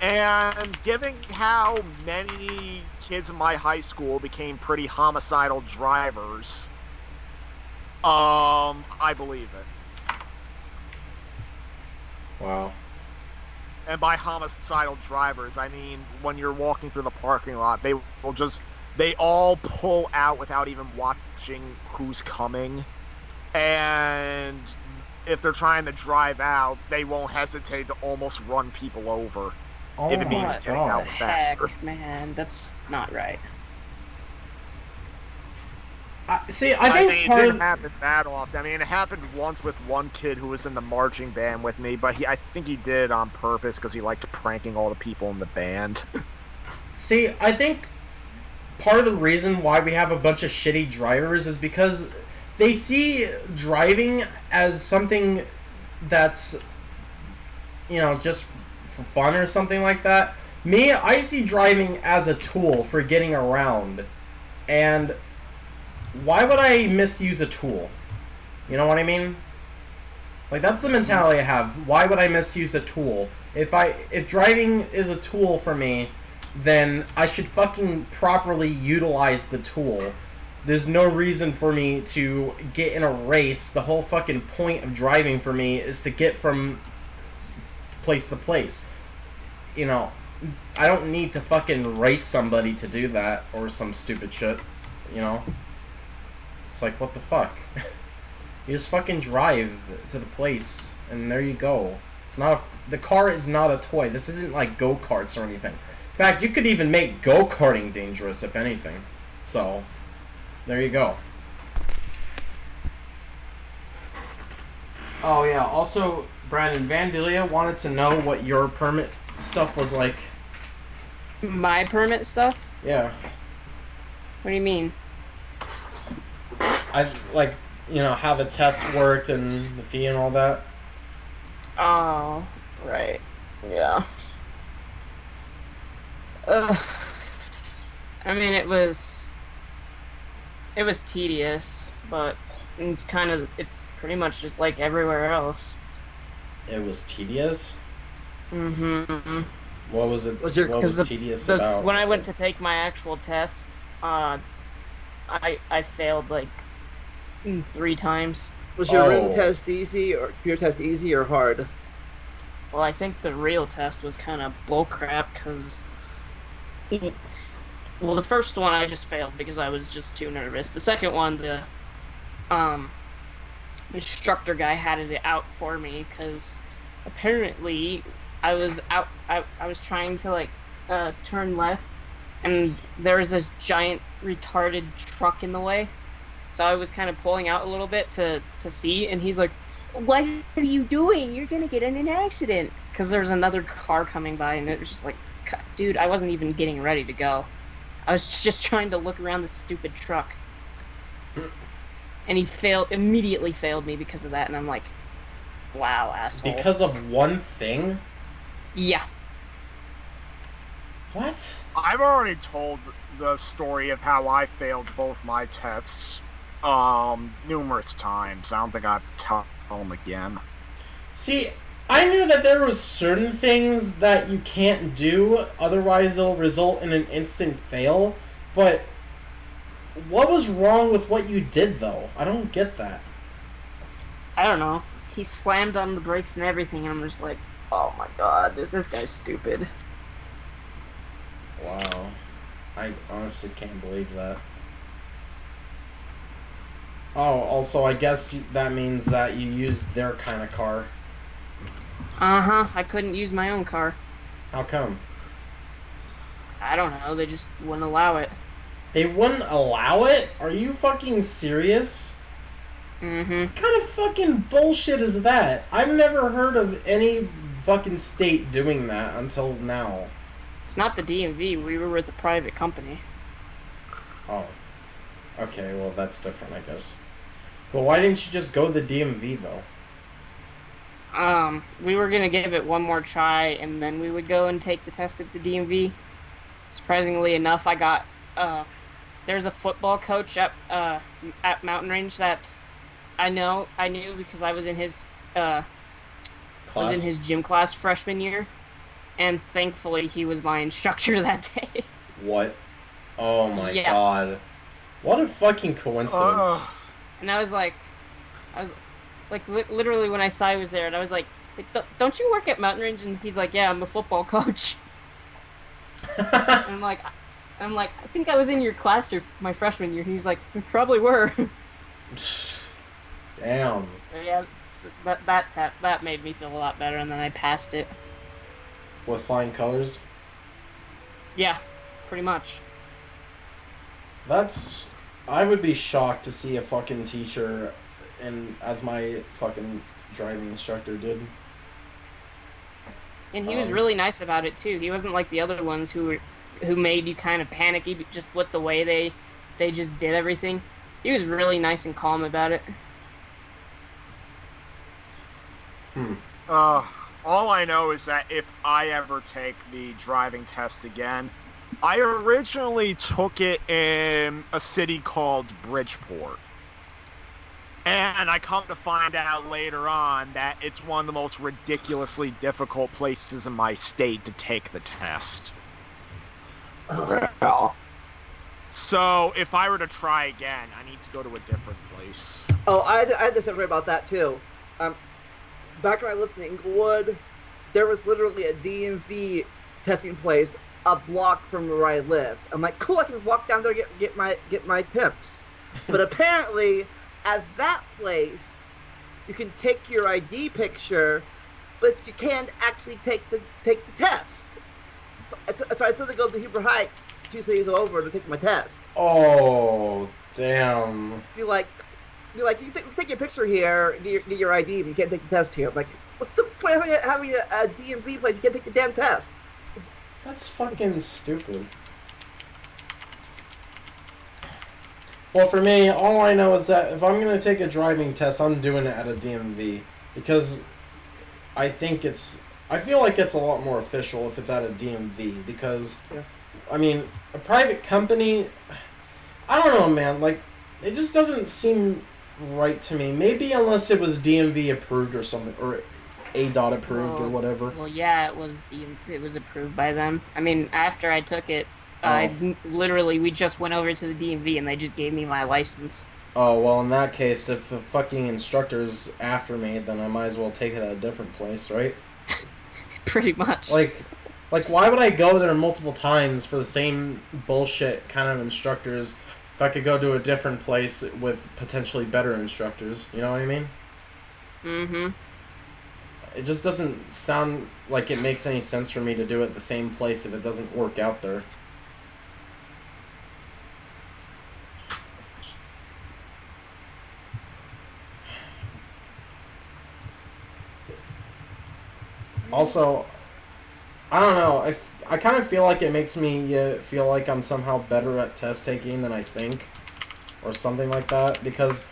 And given how many kids in my high school became pretty homicidal drivers, I believe it. Wow. And by homicidal drivers, I mean when you're walking through the parking lot, they all pull out without even watching who's coming. And if they're trying to drive out, they won't hesitate to almost run people over. Oh if it means getting out faster. Heck, man, that's not right. I think it didn't happen that often. I mean, it happened once with one kid who was in the marching band with me, but I think he did it on purpose because he liked pranking all the people in the band. See, I think part of the reason why we have a bunch of shitty drivers is because they see driving as something that's, just for fun or something like that. Me, I see driving as a tool for getting around. And why would I misuse a tool? You know what I mean? That's the mentality I have. Why would I misuse a tool? If driving is a tool for me, then I should fucking properly utilize the tool. There's no reason for me to get in a race. The whole fucking point of driving for me is to get from place to place. You know, I don't need to fucking race somebody to do that or some stupid shit, you know? It's like, what the fuck? You just fucking drive to the place, and there you go. It's not the car is not a toy. This isn't like go-karts or anything. In fact, you could even make go-karting dangerous, if anything. So, there you go. Oh, yeah. Also, Brandon, Vandalia wanted to know what your permit stuff was like. My permit stuff? Yeah. What do you mean? I, like, you know, how the test worked and the fee and all that. Oh, right. Yeah. I mean, it was tedious, but it's pretty much just like everywhere else. It was tedious? Mm-hmm. What was it? Was your- what was tedious about? When I went to take my actual test, I failed like 3 times. Was your written Oh. test easy or your test easy or hard? Well, I think the real test was kind of bullcrap because, well, the first one I just failed because I was just too nervous. The second one, the instructor guy had it out for me because apparently I was out. I was trying to like turn left, and there was this giant retarded truck in the way. So I was kind of pulling out a little bit to see, and he's like, "What are you doing? You're gonna get in an accident." Because there was another car coming by, and it was just like, dude, I wasn't even getting ready to go. I was just trying to look around the stupid truck. And he immediately failed me because of that, and I'm like, wow, asshole. Because of one thing? Yeah. What? I've already told the story of how I failed both my tests numerous times. I don't think I have to tell them again. See, I knew that there was certain things that you can't do, otherwise they'll result in an instant fail, but what was wrong with what you did, though? I don't get that. I don't know. He slammed on the brakes and everything, and I'm just like, oh my god, is this guy stupid? Wow. I honestly can't believe that. Oh, also, I guess that means that you used their kind of car. Uh-huh, I couldn't use my own car. How come? I don't know, they just wouldn't allow it. They wouldn't allow it? Are you fucking serious? Mm-hmm. What kind of fucking bullshit is that? I've never heard of any fucking state doing that until now. It's not the DMV, we were with a private company. Oh. Okay, well that's different, I guess. But why didn't you just go to the DMV, though? We were gonna give it one more try, and then we would go and take the test at the DMV. Surprisingly enough, I got, there's a football coach at Mountain Range that I knew because I was in his, gym class freshman year, and thankfully he was my instructor that day. What? Oh my Yeah. god. What a fucking coincidence. And I was like, literally when I saw he was there, and I was like, don't you work at Mountain Range? And he's like, yeah, I'm a football coach. And I'm like, I think I was in your class my freshman year. And he's like, we probably were. Damn. Yeah, so that made me feel a lot better, and then I passed it. With flying colors? Yeah, pretty much. I would be shocked to see a fucking teacher as my fucking driving instructor did. And he was really nice about it too. He wasn't like the other ones who made you kind of panicky just with the way they just did everything. He was really nice and calm about it. All I know is that if I ever take the driving test again, I originally took it in a city called Bridgeport. And I come to find out later on that it's one of the most ridiculously difficult places in my state to take the test. So if I were to try again, I need to go to a different place. Oh, I had to say about that too. Back when I lived in Inglewood, there was literally a DMV testing place a block from where I lived. I'm like, cool, I can walk down there and get my tips. But apparently, at that place, you can take your ID picture, but you can't actually take the test. So I still had to go to Huber Heights 2 cities over to take my test. Oh, damn. Be like, you can take your picture here, get your ID, but you can't take the test here. I'm like, what's the point of having a DMV place? You can't take the damn test. That's fucking stupid. Well, for me, all I know is that if I'm going to take a driving test, I'm doing it at a DMV. Because I feel like it's a lot more official if it's at a DMV. Because, yeah. I mean, a private company, I don't know, man. Like, it just doesn't seem right to me. Maybe unless it was DMV approved or something, or ADOT approved or whatever. Well, yeah, it was approved by them. I mean, after I took it, we just went over to the DMV and they just gave me my license. Oh, well, in that case, if the fucking instructor's after me, then I might as well take it at a different place, right? Pretty much. Like, why would I go there multiple times for the same bullshit kind of instructors if I could go to a different place with potentially better instructors? You know what I mean? Mm-hmm. It just doesn't sound like it makes any sense for me to do it at the same place if it doesn't work out there. Also, I don't know. I kind of feel like it makes me feel like I'm somehow better at test taking than I think, or something like that. Because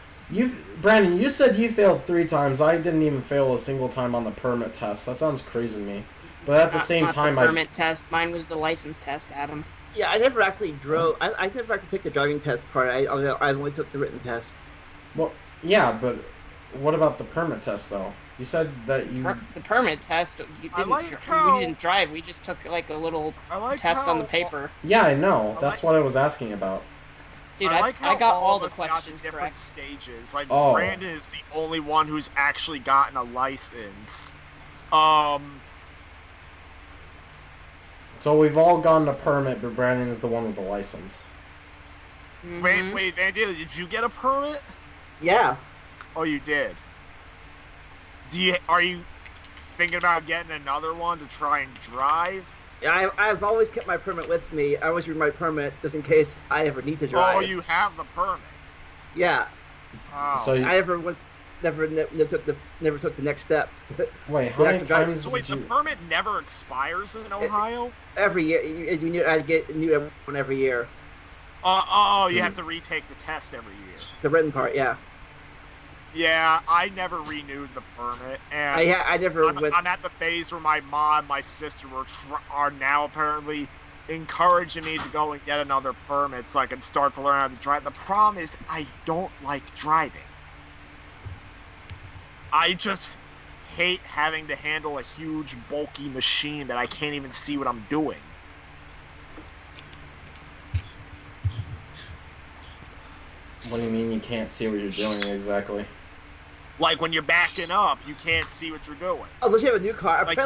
Brandon, you said you failed 3 times. I didn't even fail a single time on the permit test. That sounds crazy to me. But at the same time, the permit test. Mine was the license test, Adam. Yeah, I never actually drove. I never actually took the driving test part. I only took the written test. Well, yeah, but what about the permit test though? You said that the permit test. We didn't drive. We just took like a little test on the paper. Yeah, I know. That's what I was asking about. Dude, I got all the questions different correct. Stages. Like Brandon is the only one who's actually gotten a license. So we've all gotten a permit, but Brandon is the one with the license. Mm-hmm. Wait, Vandila, did you get a permit? Yeah. Oh, you did. Are you thinking about getting another one to try and drive? Yeah, I've always kept my permit with me. I always read my permit just in case I ever need to drive. Oh, you have the permit. Yeah. Oh. So I never took the next step. Wait, how many times? So wait, the permit never expires in Ohio? Every year, I get a new one every year. You have to retake the test every year. The written part, yeah. Yeah, I never renewed the permit, and I never went. I'm at the phase where my mom, my sister are now apparently encouraging me to go and get another permit so I can start to learn how to drive. The problem is I don't like driving. I just hate having to handle a huge, bulky machine that I can't even see what I'm doing. What do you mean you can't see what you're doing exactly? Like when you're backing up, you can't see what you're doing. Unless you have a new car. Like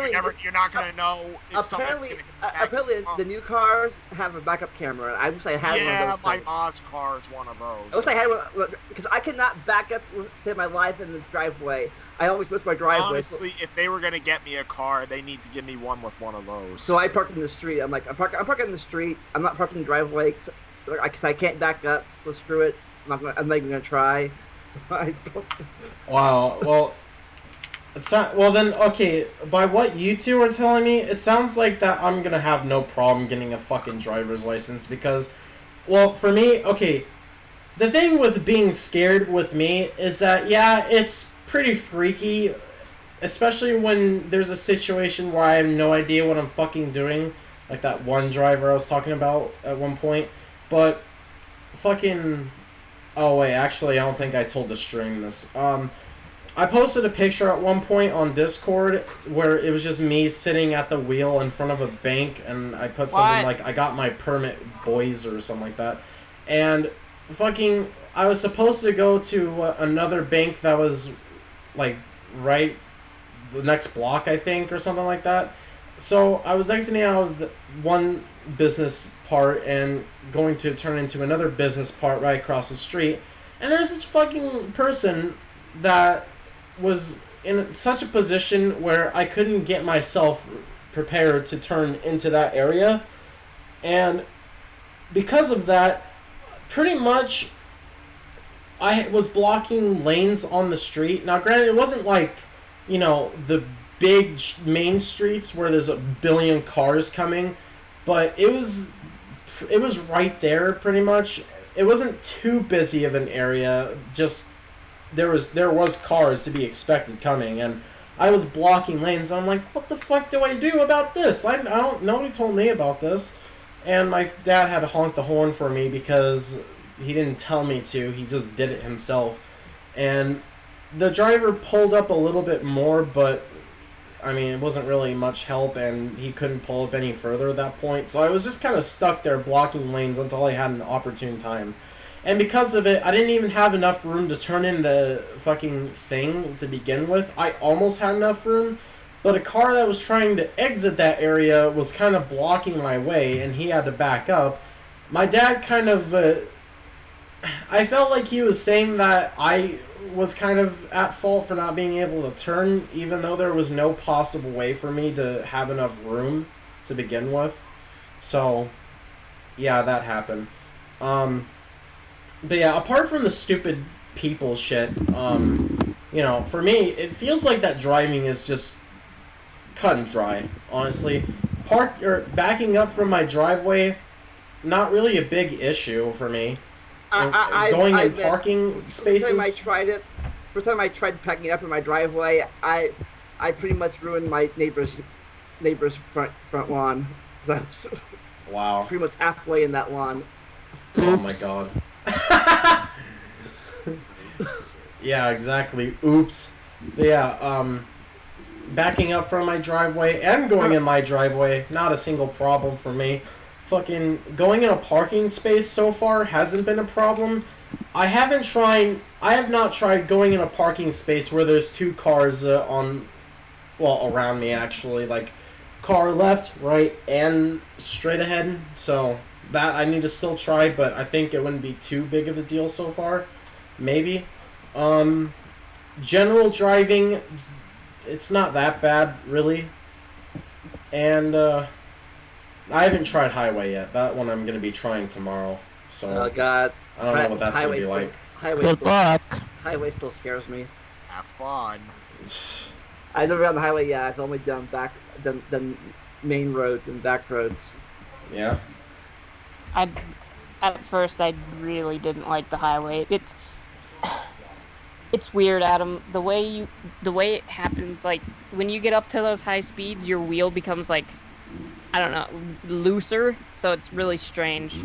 you're not gonna know. If apparently, the new cars have a backup camera. I wish I had one of those. Yeah, my mom's car is one of those. I wish I had one because I cannot back up to my life in the driveway. I always miss my driveway. Honestly, if they were gonna get me a car, they need to give me one with one of those. So I parked in the street. I'm parking in the street. I'm not parking in the driveway because I can't back up. So screw it. I'm not even gonna try. Wow. Well, it's not. Well, then, okay. By what you two are telling me, it sounds like that I'm gonna have no problem getting a fucking driver's license because, well, for me, okay. The thing with being scared with me is that it's pretty freaky, especially when there's a situation where I have no idea what I'm fucking doing, like that one driver I was talking about at one point. But, fucking. Oh wait, actually, I don't think I told the stream this. I posted a picture at one point on Discord where it was just me sitting at the wheel in front of a bank, and I put something like, I got my permit, boys, or something like that. And fucking, I was supposed to go to another bank that was, like, right the next block, I think, or something like that. So I was exiting out of the one business part and going to turn into another business part right across the street. And there's this fucking person that was in such a position where I couldn't get myself prepared to turn into that area. And because of that, pretty much I was blocking lanes on the street. Now, granted, it wasn't like, you know, the big main streets where there's a billion cars coming, but it was right there pretty much. It wasn't too busy of an area, just there was cars to be expected coming, and I was blocking lanes. I'm like, what the fuck do I do about this? I don't, nobody told me about this. And my dad had to honk the horn for me because he didn't tell me to, he just did it himself. And the driver pulled up a little bit more, but I mean, it wasn't really much help, and he couldn't pull up any further at that point. So I was just kind of stuck there blocking lanes until I had an opportune time. And because of it, I didn't even have enough room to turn in the fucking thing to begin with. I almost had enough room, but a car that was trying to exit that area was kind of blocking my way, and he had to back up. My dad kind of... I felt like he was saying that I was kind of at fault for not being able to turn, even though there was no possible way for me to have enough room to begin with. So, yeah, that happened. But yeah, apart from the stupid people shit, you know, for me, it feels like that driving is just cut and dry, honestly. Backing up from my driveway, not really a big issue for me. Going in parking spaces. First time I tried packing up in my driveway, I pretty much ruined my neighbor's front lawn. I was wow. Pretty much halfway in that lawn. Oh my god. Yeah, exactly. Oops. But yeah, backing up from my driveway and going in my driveway, not a single problem for me. Fucking going in a parking space so far hasn't been a problem. I have not tried going in a parking space where there's two cars around me actually, like car left, right, and straight ahead. So that I need to still try, but I think it wouldn't be too big of a deal so far. Maybe. General driving, it's not that bad, really. And, I haven't tried highway yet. That one I'm going to be trying tomorrow. So oh, God. I don't know what that's going to be like. Good luck. Highway still scares me. Have fun. I've never been on the highway yet. I've only done main roads and back roads. Yeah. At first, I really didn't like the highway. It's weird, Adam. The way it happens, like when you get up to those high speeds, your wheel becomes like, I don't know, looser. So it's really strange.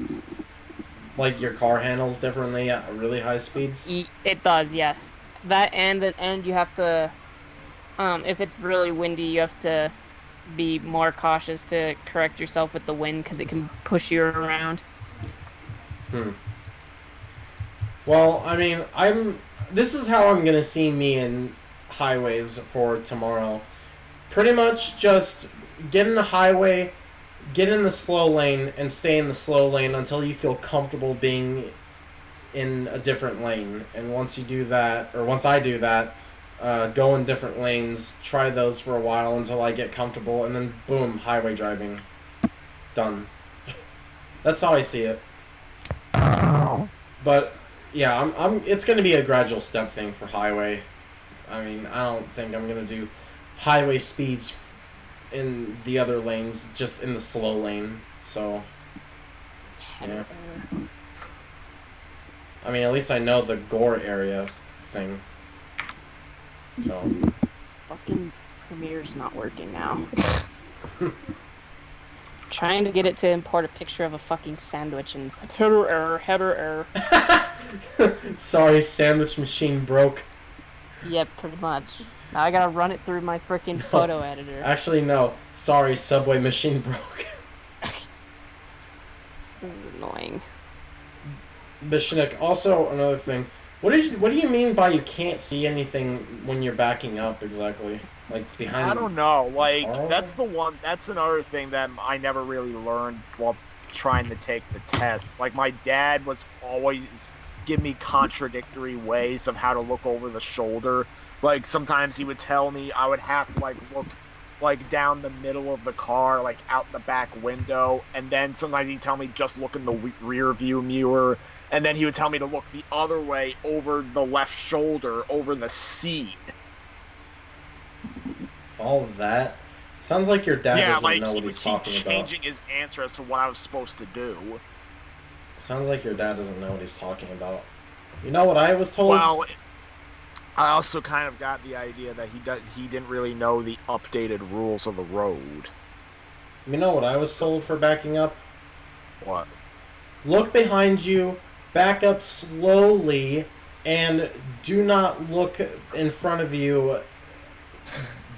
Like your car handles differently at really high speeds? It does, yes. That and you have to, if it's really windy, you have to be more cautious to correct yourself with the wind because it can push you around. Well, I mean, this is how I'm gonna see me in highways for tomorrow. Pretty much just get in the highway, get in the slow lane, and stay in the slow lane until you feel comfortable being in a different lane. And once you do that, or once I do that, go in different lanes, try those for a while until I get comfortable, and then boom, highway driving. Done. That's how I see it. But yeah, it's gonna be a gradual step thing for highway. I mean, I don't think I'm gonna do highway speeds in the other lanes, just in the slow lane. So yeah. I mean, at least I know the gore area thing. So fucking Premiere's not working now. Trying to get it to import a picture of a fucking sandwich, and it's like header error. Sorry, sandwich machine broke. Yep, pretty much. Now I gotta run it through my freaking photo editor. Actually, no. Sorry, subway machine broke. This is annoying. Bishnik, also another thing. What do you mean by you can't see anything when you're backing up exactly? Like behind. I don't know. Like Oh. that's another thing that I never really learned while trying to take the test. Like my dad was always give me contradictory ways of how to look over the shoulder. Like sometimes he would tell me I would have to like look like down the middle of the car, like out the back window, and then sometimes he'd tell me just look in the rear view mirror, and then he would tell me to look the other way over the left shoulder, over the seat. All of that sounds like your dad doesn't like know he what would he's keep talking about. changing his answer as to what I was supposed to do. Sounds like your dad doesn't know what he's talking about. You know what I was told? Well, I also kind of got the idea that he didn't really know the updated rules of the road. You know what I was told for backing up? What? Look behind you, back up slowly, and do not look in front of you.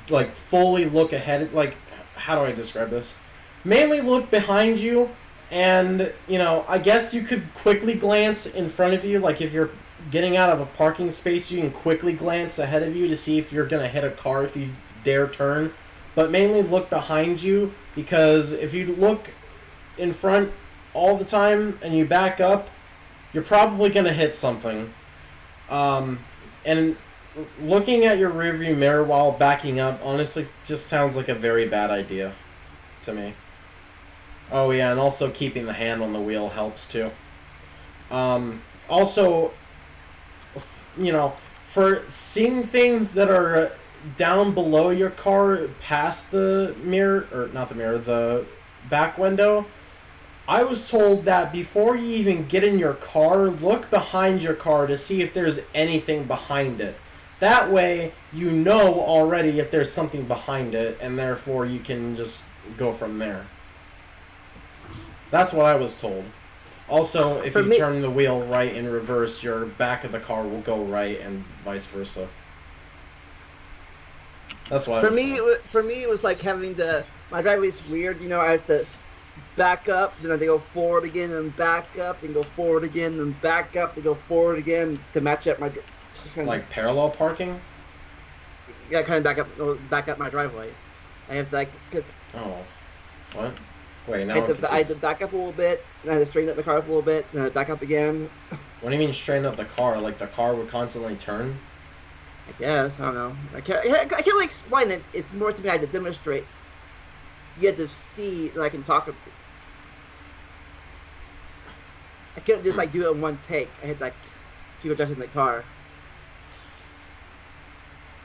Like, fully look ahead. Like, how do I describe this? Mainly look behind you, and, you know, I guess you could quickly glance in front of you. Like, if you're getting out of a parking space, you can quickly glance ahead of you to see if you're going to hit a car if you dare turn. But mainly look behind you, because if you look in front all the time and you back up, you're probably going to hit something. And looking at your rearview mirror while backing up honestly just sounds like a very bad idea to me. Oh yeah, and also keeping the hand on the wheel helps too. Also, you know, for seeing things that are down below your car past the mirror, or not the mirror, the back window, I was told that before you even get in your car, look behind your car to see if there's anything behind it. That way, you know already if there's something behind it, and therefore you can just go from there. That's what I was told. Also, if you turn the wheel right in reverse, your back of the car will go right, and vice versa. That's what I was told. For me, it was like having my driveway's weird, you know, I have to back up, then I have to go forward again, and back up, then go forward again, then back up, then go forward again to match up my... Like parallel parking? Yeah, kind of back up my driveway. I have to like... Oh. What? Wait, now I had to back up a little bit, and I had to straighten up the car up a little bit, and then back up again. What do you mean straighten up the car? Like the car would constantly turn? I guess, I don't know. I can't really explain it. It's more to me I had to demonstrate. You had to see that I can talk. I couldn't just like do it in one take. I had to like keep adjusting the car.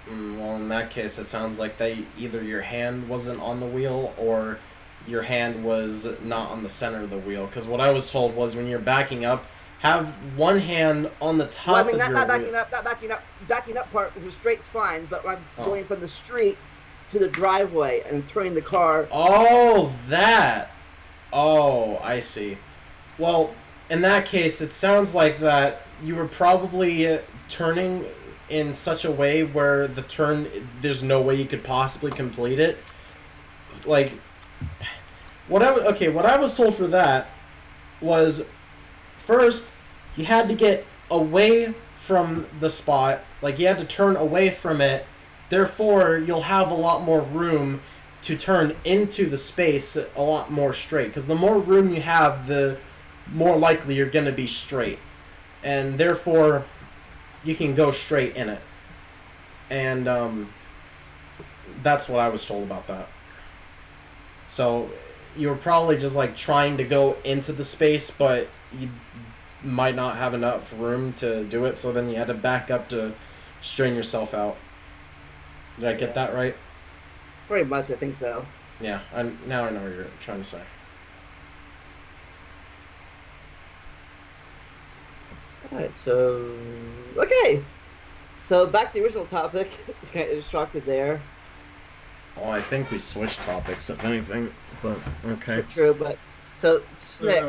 Well, in that case, it sounds like either your hand wasn't on the wheel or your hand was not on the center of the wheel. Because what I was told was when you're backing up, have one hand on the top well, I mean, of not your backing up. Backing up part, if it's straight's fine, but when I'm going from the street to the driveway and turning the car. Oh, that. Oh, I see. Well, in that case, it sounds like that you were probably turning in such a way where the turn, there's no way you could possibly complete it. Like, what I was told for that was, first, you had to get away from the spot, like you had to turn away from it, therefore you'll have a lot more room to turn into the space a lot more straight, because the more room you have, the more likely you're going to be straight, and therefore you can go straight in it. And that's what I was told about that. So you were probably just like trying to go into the space, but you might not have enough room to do it, so then you had to back up to straighten yourself out. Did I get that right? Pretty much, I think so. Yeah, now I know what you're trying to say. Alright, so... Okay! So, back to the original topic. Kind of distracted there. Oh, I think we switched topics, if anything, but okay. True, but... So, Snick,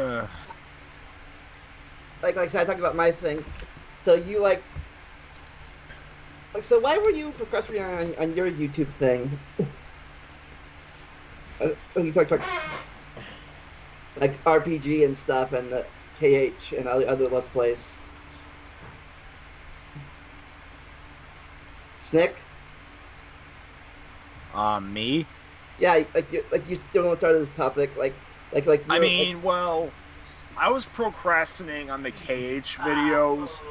so I talked about my thing. So you so why were you procrastinating on your YouTube thing? You talk like RPG and stuff and the KH and other Let's Plays. Snick? Me? Yeah, you still don't start this topic, I mean, well, I was procrastinating on the KH videos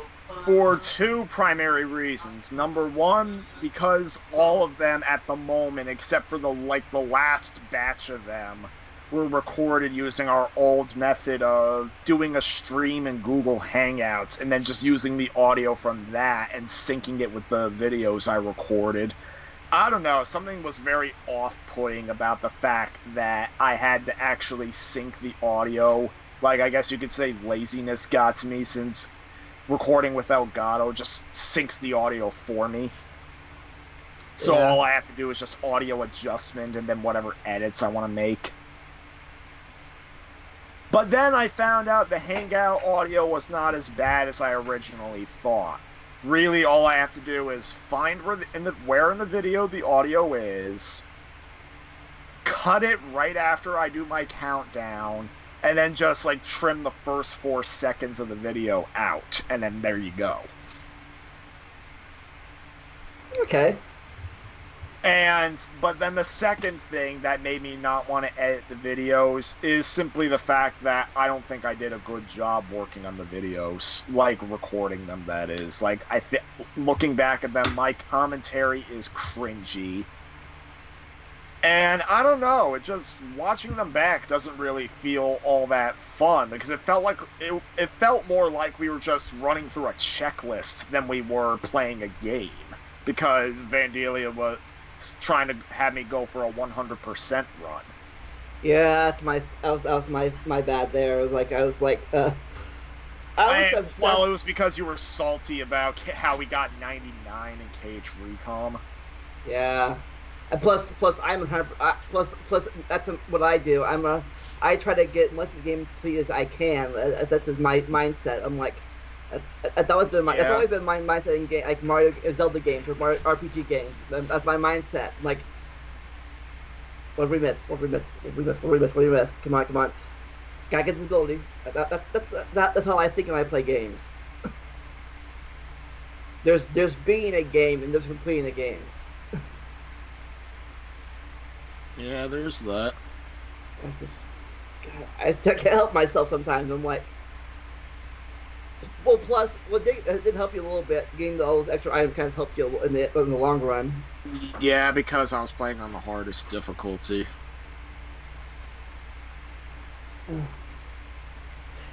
for two primary reasons. Number one, because all of them at the moment, except for the last batch of them, were recorded using our old method of doing a stream in Google Hangouts and then just using the audio from that and syncing it with the videos I recorded. I don't know, something was very off-putting about the fact that I had to actually sync the audio. Like, I guess you could say laziness got to me, since recording with Elgato just syncs the audio for me. So all I have to do is just audio adjustment and then whatever edits I want to make. But then I found out the Hangout audio was not as bad as I originally thought. Really, all I have to do is find where in the video the audio is, cut it right after I do my countdown, and then just trim the first 4 seconds of the video out, and then there you go. Okay. But then the second thing that made me not want to edit the videos is simply the fact that I don't think I did a good job working on the videos, recording them, that is. Looking back at them, my commentary is cringy. And I don't know, watching them back doesn't really feel all that fun, because it felt more like we were just running through a checklist than we were playing a game, because Vandalia was trying to have me go for a 100% run. Yeah, that was my bad there. I was upset. Well, it was because you were salty about how we got 99 in KH Recom. Yeah. And plus I'm plus that's what I do. I try to get as much of the game complete as I can. That's just my mindset. I'm like, that's always been my mindset in game, like Mario Zelda games or Mario RPG games. That's my mindset. I'm like, what did we miss? What did we miss? Come on. Gotta get this ability. That's how I think when I play games. There's being a game and there's completing a game. Yeah, there's that. I can't help myself sometimes. I'm like, well, plus, it did help you a little bit. Getting all those extra items kind of helped you in the long run. Yeah, because I was playing on the hardest difficulty.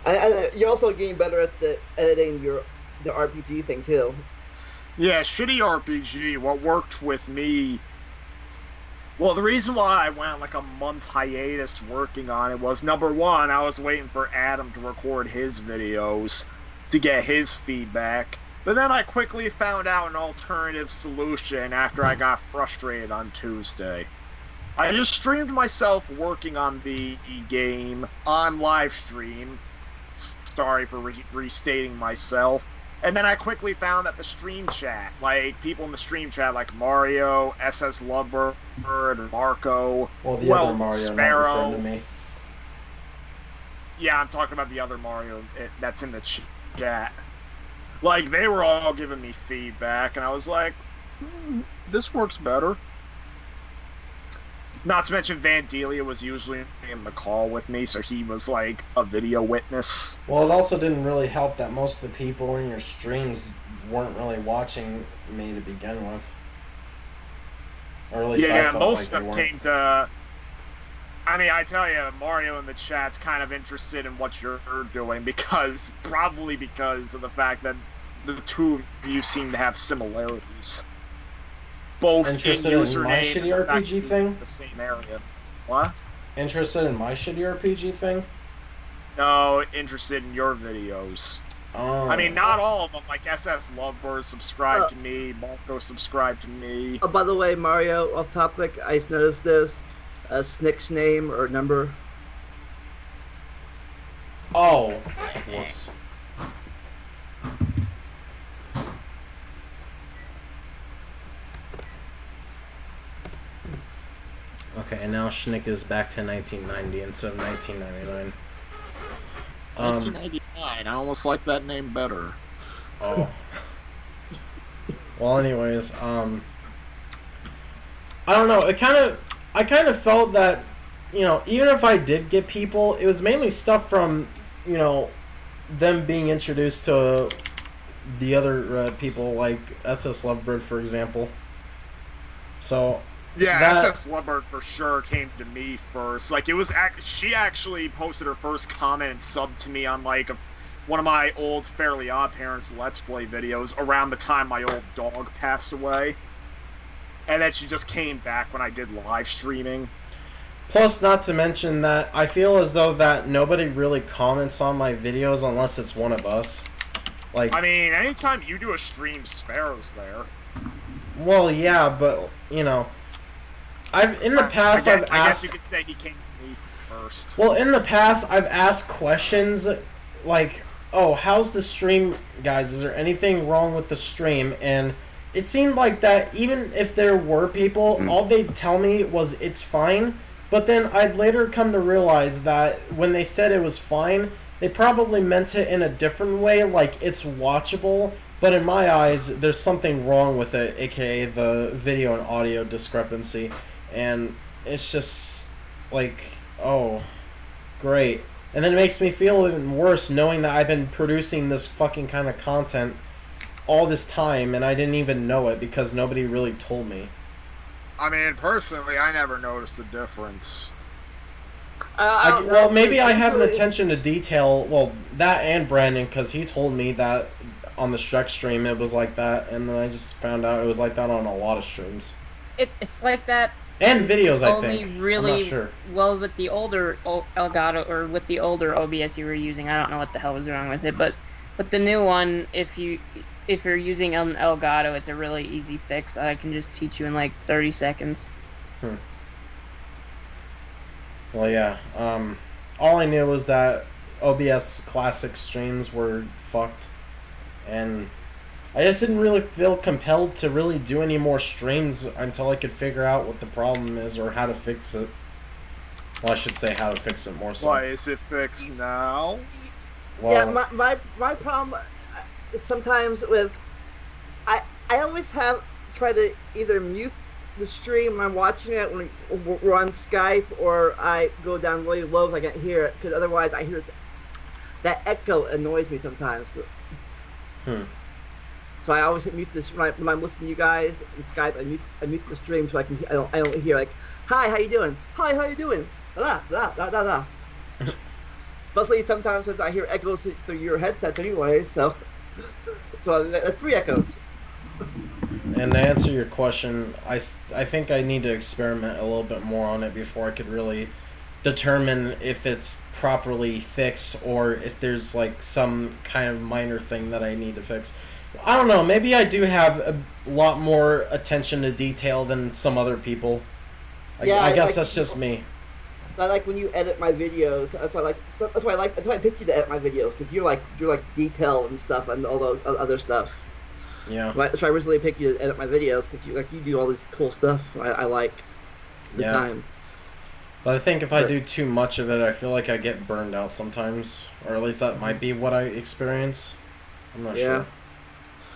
And you're also getting better at editing the RPG thing too. Yeah, shitty RPG. What worked with me. Well, the reason why I went on a month hiatus working on it was, number one, I was waiting for Adam to record his videos to get his feedback. But then I quickly found out an alternative solution after I got frustrated on Tuesday. I just streamed myself working on the game on live stream. Sorry for restating myself. And then I quickly found that the stream chat, people in the stream chat, like Mario, SS Lovebird, Marco, the other Mario, Sparrow. not referring to me. Yeah, I'm talking about the other Mario that's in the chat. They were all giving me feedback, and I was like, this works better. Not to mention Vandalia was usually in the call with me, so he was a video witness. Well, it also didn't really help that most of the people in your streams weren't really watching me to begin with. Or at least I felt most like of them came to... I mean, I tell you, Mario in the chat's kind of interested in what you're doing, probably because of the fact that the two of you seem to have similarities. Both interested in in my shitty RPG thing? The same area. What? Interested in my shitty RPG thing? No, interested in your videos. Oh. I mean, not all of them. SS Lovebird subscribed to me. Marco subscribed to me. Oh, by the way, Mario, off topic, I just noticed this. Snick's name or number. Oh. Whoops. Okay, and now Schnick is back to 1990 instead of 1999. 1999. I almost like that name better. Oh. Well, anyways, I don't know. I kind of felt that, even if I did get people, it was mainly stuff from, them being introduced to the other people, like SS Lovebird, for example. So. Yeah, SS Lovebird for sure came to me first. Like, it was she actually posted her first comment and subbed to me on like one of my old Fairly Odd Parents Let's Play videos around the time my old dog passed away. And then she just came back when I did live streaming. Plus, not to mention that I feel as though that nobody really comments on my videos unless it's one of us. Like, I mean, anytime you do a stream, Sparrow's there. Well, yeah, but, I've guess you could say he came to me first. Well, in the past, I've asked questions like, oh, how's the stream, guys? Is there anything wrong with the stream? And it seemed like that even if there were people, all they'd tell me was it's fine. But then I'd later come to realize that when they said it was fine, they probably meant it in a different way, like it's watchable. But in my eyes, there's something wrong with it, aka the video and audio discrepancy. And it's just like, oh, great. And then it makes me feel even worse knowing that I've been producing this fucking kind of content all this time and I didn't even know it because nobody really told me. I mean, personally, I never noticed a difference. Well, maybe I have an attention to detail. Well, that and Brandon, because he told me that on the Shrek stream it was like that, and then I just found out it was like that on a lot of streams. It's like that. And videos, I only think. Really, I'm not sure. Well, with the older Elgato, or with the older OBS you were using, I don't know what the hell was wrong with it, but with the new one, if you're using an Elgato, it's a really easy fix. I can just teach you in like 30 seconds. Well, yeah. All I knew was that OBS classic streams were fucked, and I just didn't really feel compelled to really do any more streams until I could figure out what the problem is or how to fix it. Well, I should say how to fix it more so. Why is it fixed now? Well, yeah, my problem is sometimes with I always try to either mute the stream when I'm watching it when we're on Skype, or I go down really low so I can't hear it, because otherwise I hear that echo annoys me sometimes. So I always hit mute this when I'm listening to you guys in Skype. I mute the stream so I don't hear like, hi, how you doing? Hi, how you doing? Blah blah blah blah blah. Mostly sometimes since I hear echoes through your headsets anyway, so that's 3 echoes. And to answer your question, I think I need to experiment a little bit more on it before I could really determine if it's properly fixed or if there's like some kind of minor thing that I need to fix. I don't know, maybe I do have a lot more attention to detail than some other people. I guess that's just me. I like when you edit my videos. That's why I picked you to edit my videos, because you're like detail and stuff and all those other stuff. Yeah. So I originally picked you to edit my videos because you do all this cool stuff. I liked the time. But I think if I do too much of it, I feel like I get burned out sometimes, or at least that might be what I experience. I'm not sure.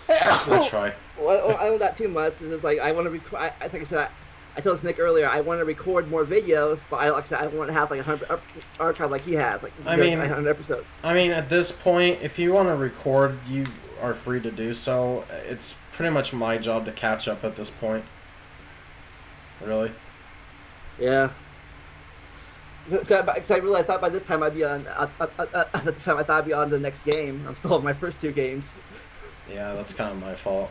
I'll try. Well, I don't that too much. It's just like I want to record. Like I said, I told Nick earlier, I want to record more videos, but like I said, I want to have like 100 archive like he has, like 100 episodes. I mean, at this point, if you want to record, you are free to do so. It's pretty much my job to catch up at this point. Really? Yeah. Because I really thought by this time I'd be on. At this time I thought I'd be on the next game. I'm still on my first 2 games. Yeah, that's kind of my fault.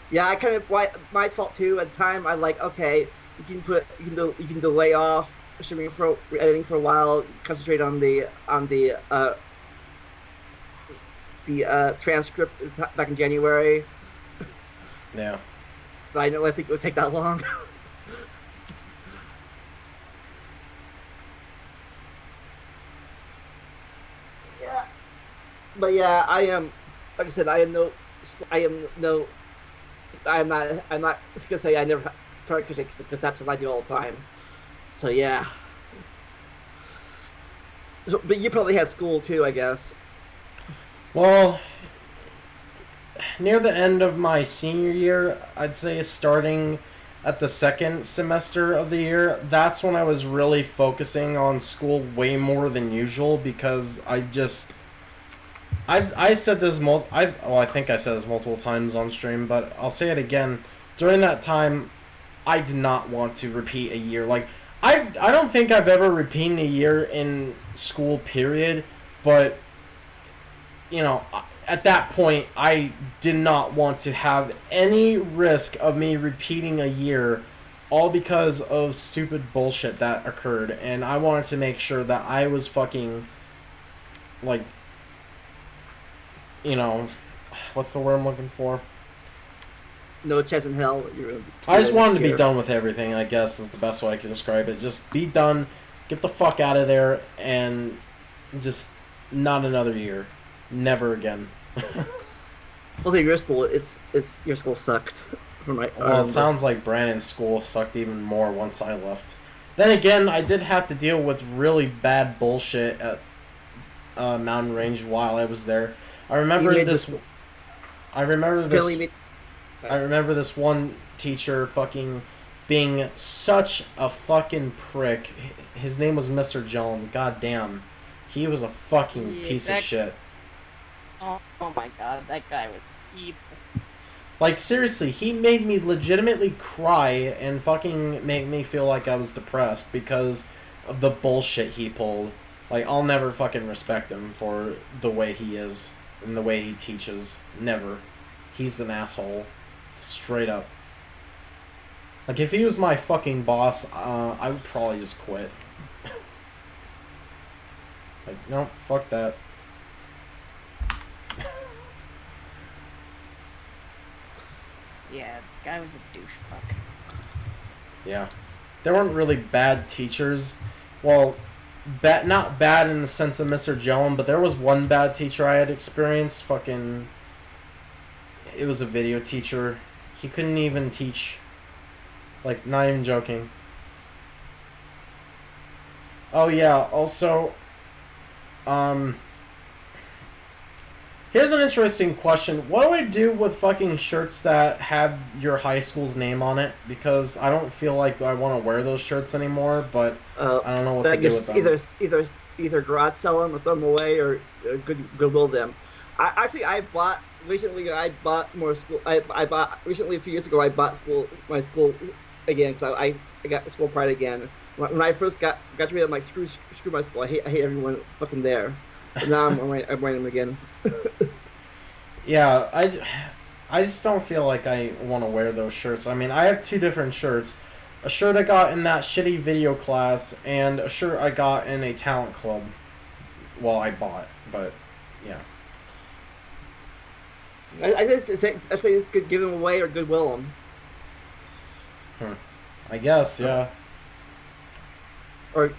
Yeah, I kind of my fault too. At the time, I like, okay, you can delay off streaming for editing for a while, concentrate on the transcript back in January. Yeah. But I don't think it would take that long. Yeah. But yeah, I am. Like I said, I'm not gonna say I never part because that's what I do all the time. So yeah. So, but you probably had school too, I guess. Well, near the end of my senior year, I'd say starting at the second semester of the year, that's when I was really focusing on school way more than usual because I said this I think I said this multiple times on stream, but I'll say it again. During that time, I did not want to repeat a year. Like, I don't think I've ever repeated a year in school, period, but, you know, at that point, I did not want to have any risk of me repeating a year, all because of stupid bullshit that occurred, and I wanted to make sure that I was fucking, like, you know, what's the word I'm looking for? No chance in hell. I just wanted to be done with everything, I guess, is the best way I can describe it. Just be done, get the fuck out of there, and just not another year. Never again. Well, your school, your school sucked. From my, well, it sounds like Brandon's school sucked even more once I left. Then again, I did have to deal with really bad bullshit at Mountain Range while I was there. I remember this one teacher fucking being such a fucking prick. His name was Mr. Joan. God damn. He was a fucking piece of shit. Oh my god, that guy was evil. Like, seriously, he made me legitimately cry and fucking make me feel like I was depressed because of the bullshit he pulled. Like, I'll never fucking respect him for the way he is and the way he teaches. Never. He's an asshole. Straight up. Like, if he was my fucking boss, I would probably just quit. Like, no, fuck that. Yeah, the guy was a douchebag. Yeah. There weren't really bad teachers. Well, not bad in the sense of Mr. Jellum, but there was one bad teacher I had experienced. Fucking... It was a video teacher. He couldn't even teach. Like, not even joking. Oh, yeah, also... Here's an interesting question. What do I do with fucking shirts that have your high school's name on it? Because I don't feel like I want to wear those shirts anymore, but I don't know what to do with them. Either garage sell them or throw them away or goodwill them. I bought recently more school. I bought recently a few years ago. I bought my school again because I got school pride again. When I first got to be like screw my school. I hate everyone fucking there. But now I'm wearing them again. Yeah, I just don't feel like I want to wear those shirts. I mean, I have two different shirts. A shirt I got in that shitty video class, and a shirt I got in a talent club. Well, I bought, but, yeah. I say it's good give them away or goodwill them. I guess, yeah. Or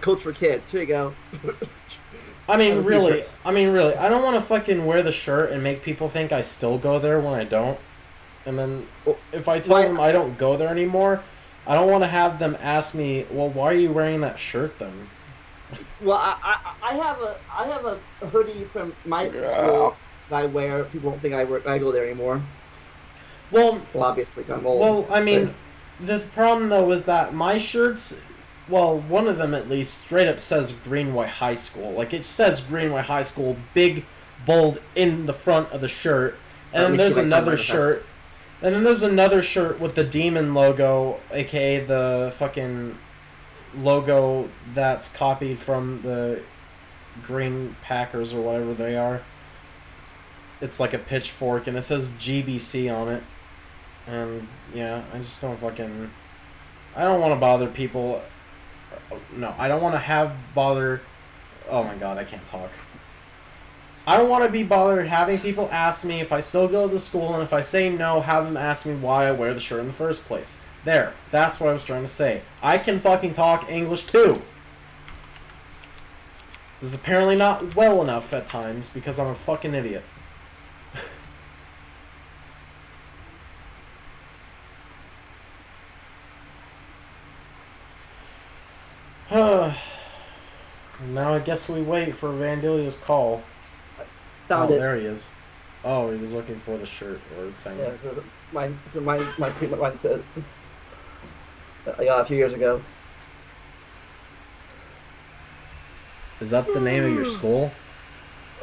Coach for Kids. Here you go. I mean, really, I don't want to fucking wear the shirt and make people think I still go there when I don't. And then, if I tell them I don't go there anymore, I don't want to have them ask me, well, why are you wearing that shirt then? Well, I have a hoodie from my school that I wear. People don't think I go there anymore. Well, obviously, I'm old. Well, I mean, the problem, though, is that my shirts... Well, one of them at least straight up says Greenway High School. Like, it says Greenway High School, big, bold, in the front of the shirt. And then there's another shirt. And then there's another shirt with the demon logo, aka the fucking logo that's copied from the Green Packers or whatever they are. It's like a pitchfork, and it says GBC on it. And, yeah, I just don't fucking... I don't want to bother people... No, I don't want to bother... Oh my god, I can't talk. I don't want to be bothered having people ask me if I still go to the school, and if I say no, have them ask me why I wear the shirt in the first place. There, that's what I was trying to say. I can fucking talk English too! This is apparently not well enough at times, because I'm a fucking idiot. Now I guess we wait for Vandelia's call. Found Oh, it. there he is. Oh, he was looking for the shirt or thing. Yeah, mine says I got it a few years ago. Is that the name of your school?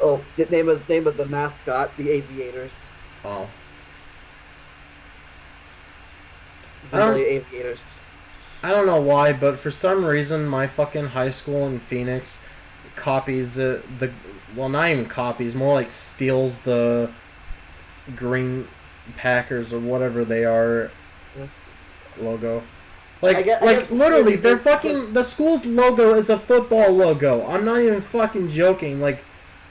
Oh, the name of the mascot, the Aviators. Oh. The Aviators. I don't know why, but for some reason, my fucking high school in Phoenix copies well, not even copies, more like steals the Green Packers or whatever they are logo. Like, I guess literally, they're fucking, the school's logo is a football logo. I'm not even fucking joking. Like,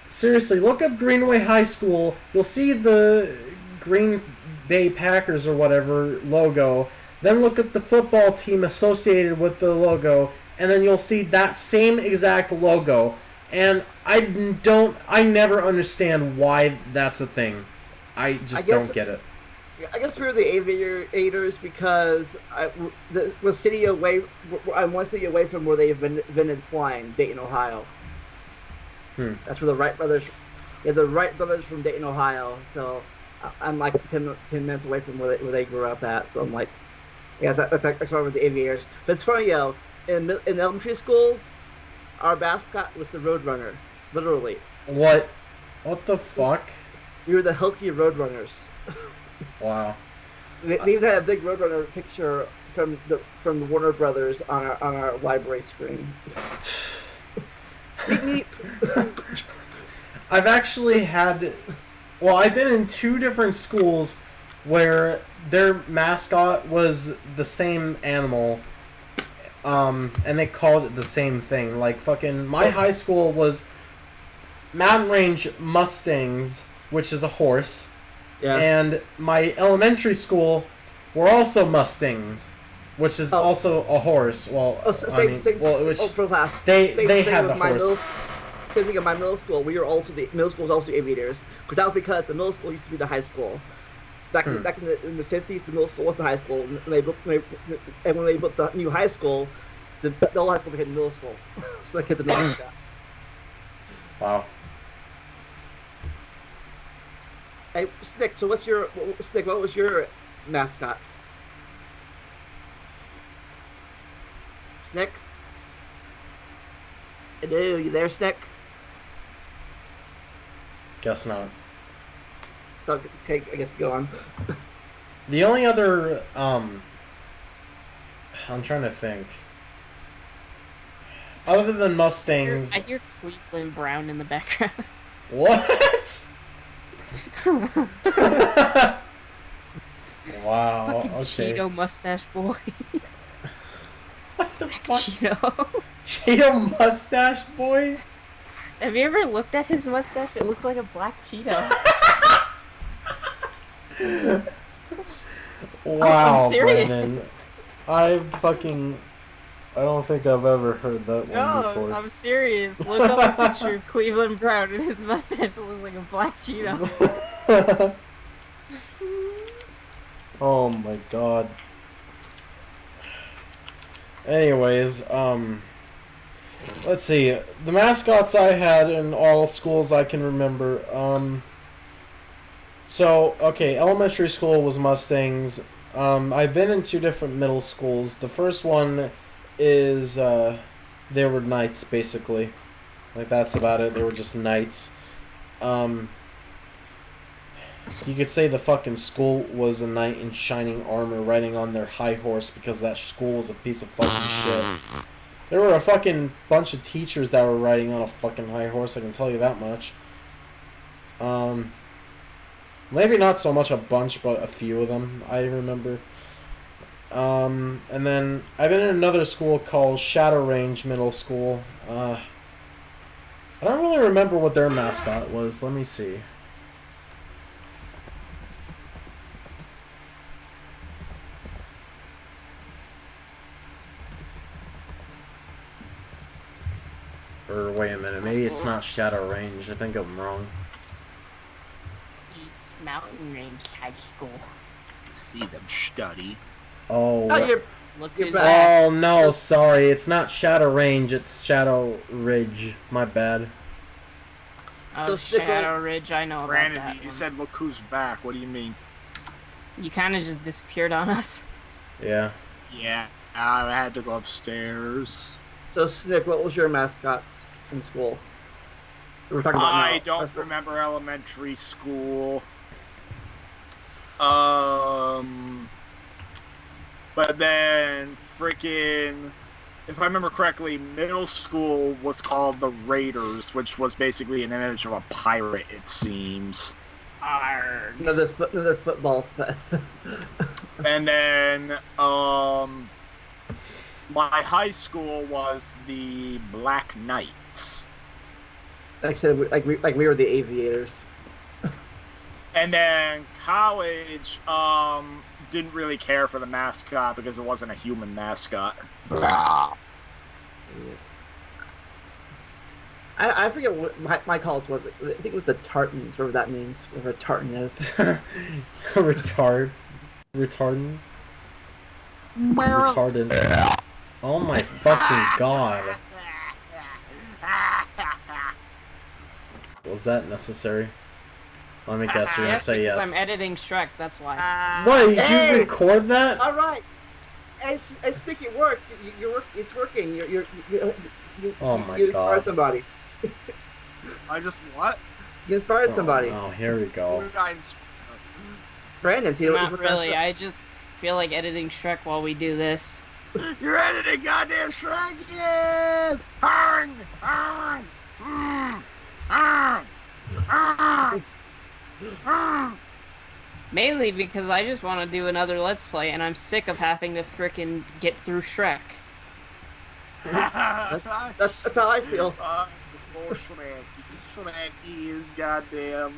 seriously, look up Greenway High School. You'll see the Green Bay Packers or whatever logo. Then look up the football team associated with the logo, and then you'll see that same exact logo. And I never understand why that's a thing. I just don't get it. I guess we were the Aviators because I'm one city away from where they invented flying, Dayton, Ohio. That's where the Wright brothers. Yeah, the Wright brothers from Dayton, Ohio. So I'm like 10 minutes away from where they grew up at. So I'm like, yeah, that's why we're the Aviators. But it's funny, in elementary school, our mascot was the Roadrunner, literally. What the fuck? We were the Hilky Roadrunners. Wow. They even had a big Roadrunner picture from the Warner Brothers on our library screen. I've actually had, I've been in 2 different schools where their mascot was the same animal, and they called it the same thing. Like, fucking, my high school was Mountain Range Mustangs, which is a horse. Yeah. And my elementary school were also Mustangs, which is also a horse. Well, they had the horse. Same thing in my middle school. We were also the middle school was also Aviators, because that was because the middle school used to be the high school. Back in the 50s, the middle school was the high school, and when they built the new high school, the old high school became the middle school. So they kept the middle school. Wow. Hey, Snick, so what was your mascots? Snick? Hello, you there, Snick? Guess not. So, okay, I guess go on. The only other, I'm trying to think. Other than Mustangs... I hear Cleveland Brown in the background. What? Wow. Fucking Okay. Cheeto mustache boy. What the fuck? Cheeto. Cheeto mustache boy? Have you ever looked at his mustache? It looks like a black Cheeto. Wow, I'm serious. Brandon. I don't think I've ever heard that one before. No, I'm serious. Look up a picture of Cleveland Brown and his mustache looks like a black Cheeto. Oh my god. Anyways, let's see. The mascots I had in all schools I can remember. So, okay, elementary school was Mustangs. I've been in 2 different middle schools. The first one is, they were knights, basically. Like, that's about it. They were just knights. You could say the fucking school was a knight in shining armor riding on their high horse because that school was a piece of fucking shit. There were a fucking bunch of teachers that were riding on a fucking high horse, I can tell you that much. Maybe not so much a bunch, but a few of them, I remember. And then I've been in another school called Shadow Range Middle School. I don't really remember what their mascot was. Let me see. Or wait a minute, maybe it's not Shadow Range. I think I'm wrong. Mountain Range High School. See them study. Oh. Look You're who's back. back. Oh no, sorry, it's not Shadow Range, it's Shadow Ridge. My bad. Oh, So Shadow Ridge, I know about Brandon, that you one. said look who's back. What do you mean? You kind of just disappeared on us. Yeah. Yeah, I had to go upstairs. So Snick, what was your mascots in school? We're talking about I now. don't remember elementary school. But then freaking, if I remember correctly, middle school was called the Raiders, which was basically an image of a pirate, it seems. Arrgh. Another football. And then my high school was the Black Knights. Like I said, like we were the aviators. And then college, didn't really care for the mascot because it wasn't a human mascot. I forget what my college was. I think it was the Tartans, whatever that means, whatever a Tartan is. Retardant. Retardant. Oh my fucking god. Was that necessary? Let me guess, you're gonna say yes. I'm editing Shrek, that's why. What, did Hey! you record that? All right, I think it worked. It's working. You Oh my you inspired god. somebody. I just what? You inspired somebody. Oh, here we go. Brandon, see, Not really, I just feel like editing Shrek while we do this. You're editing goddamn Shrek, yes! Arrgh! Arrgh! Arrgh! Arrgh! Arrgh! Mainly because I just want to do another Let's Play, and I'm sick of having to frickin' get through Shrek. That's how I feel. Before Shrek. Shrek is goddamn.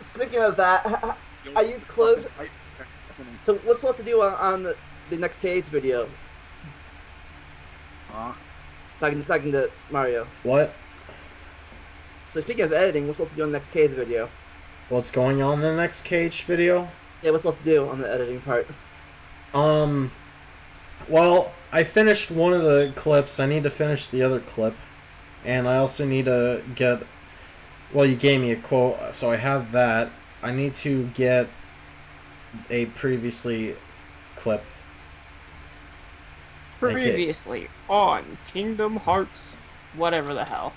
Speaking of that, are you close? So what's left to do on the next KH video? Huh? Talking to Mario. What? So speaking of editing, what's left to do on the next KH video? What's going on in the next Cage video? Yeah, what's left to do on the editing part? Well, I finished one of the clips. I need to finish the other clip. And I also need to get... Well, you gave me a quote, so I have that. I need to get a previously clip. Previously on Kingdom Hearts, whatever the hell.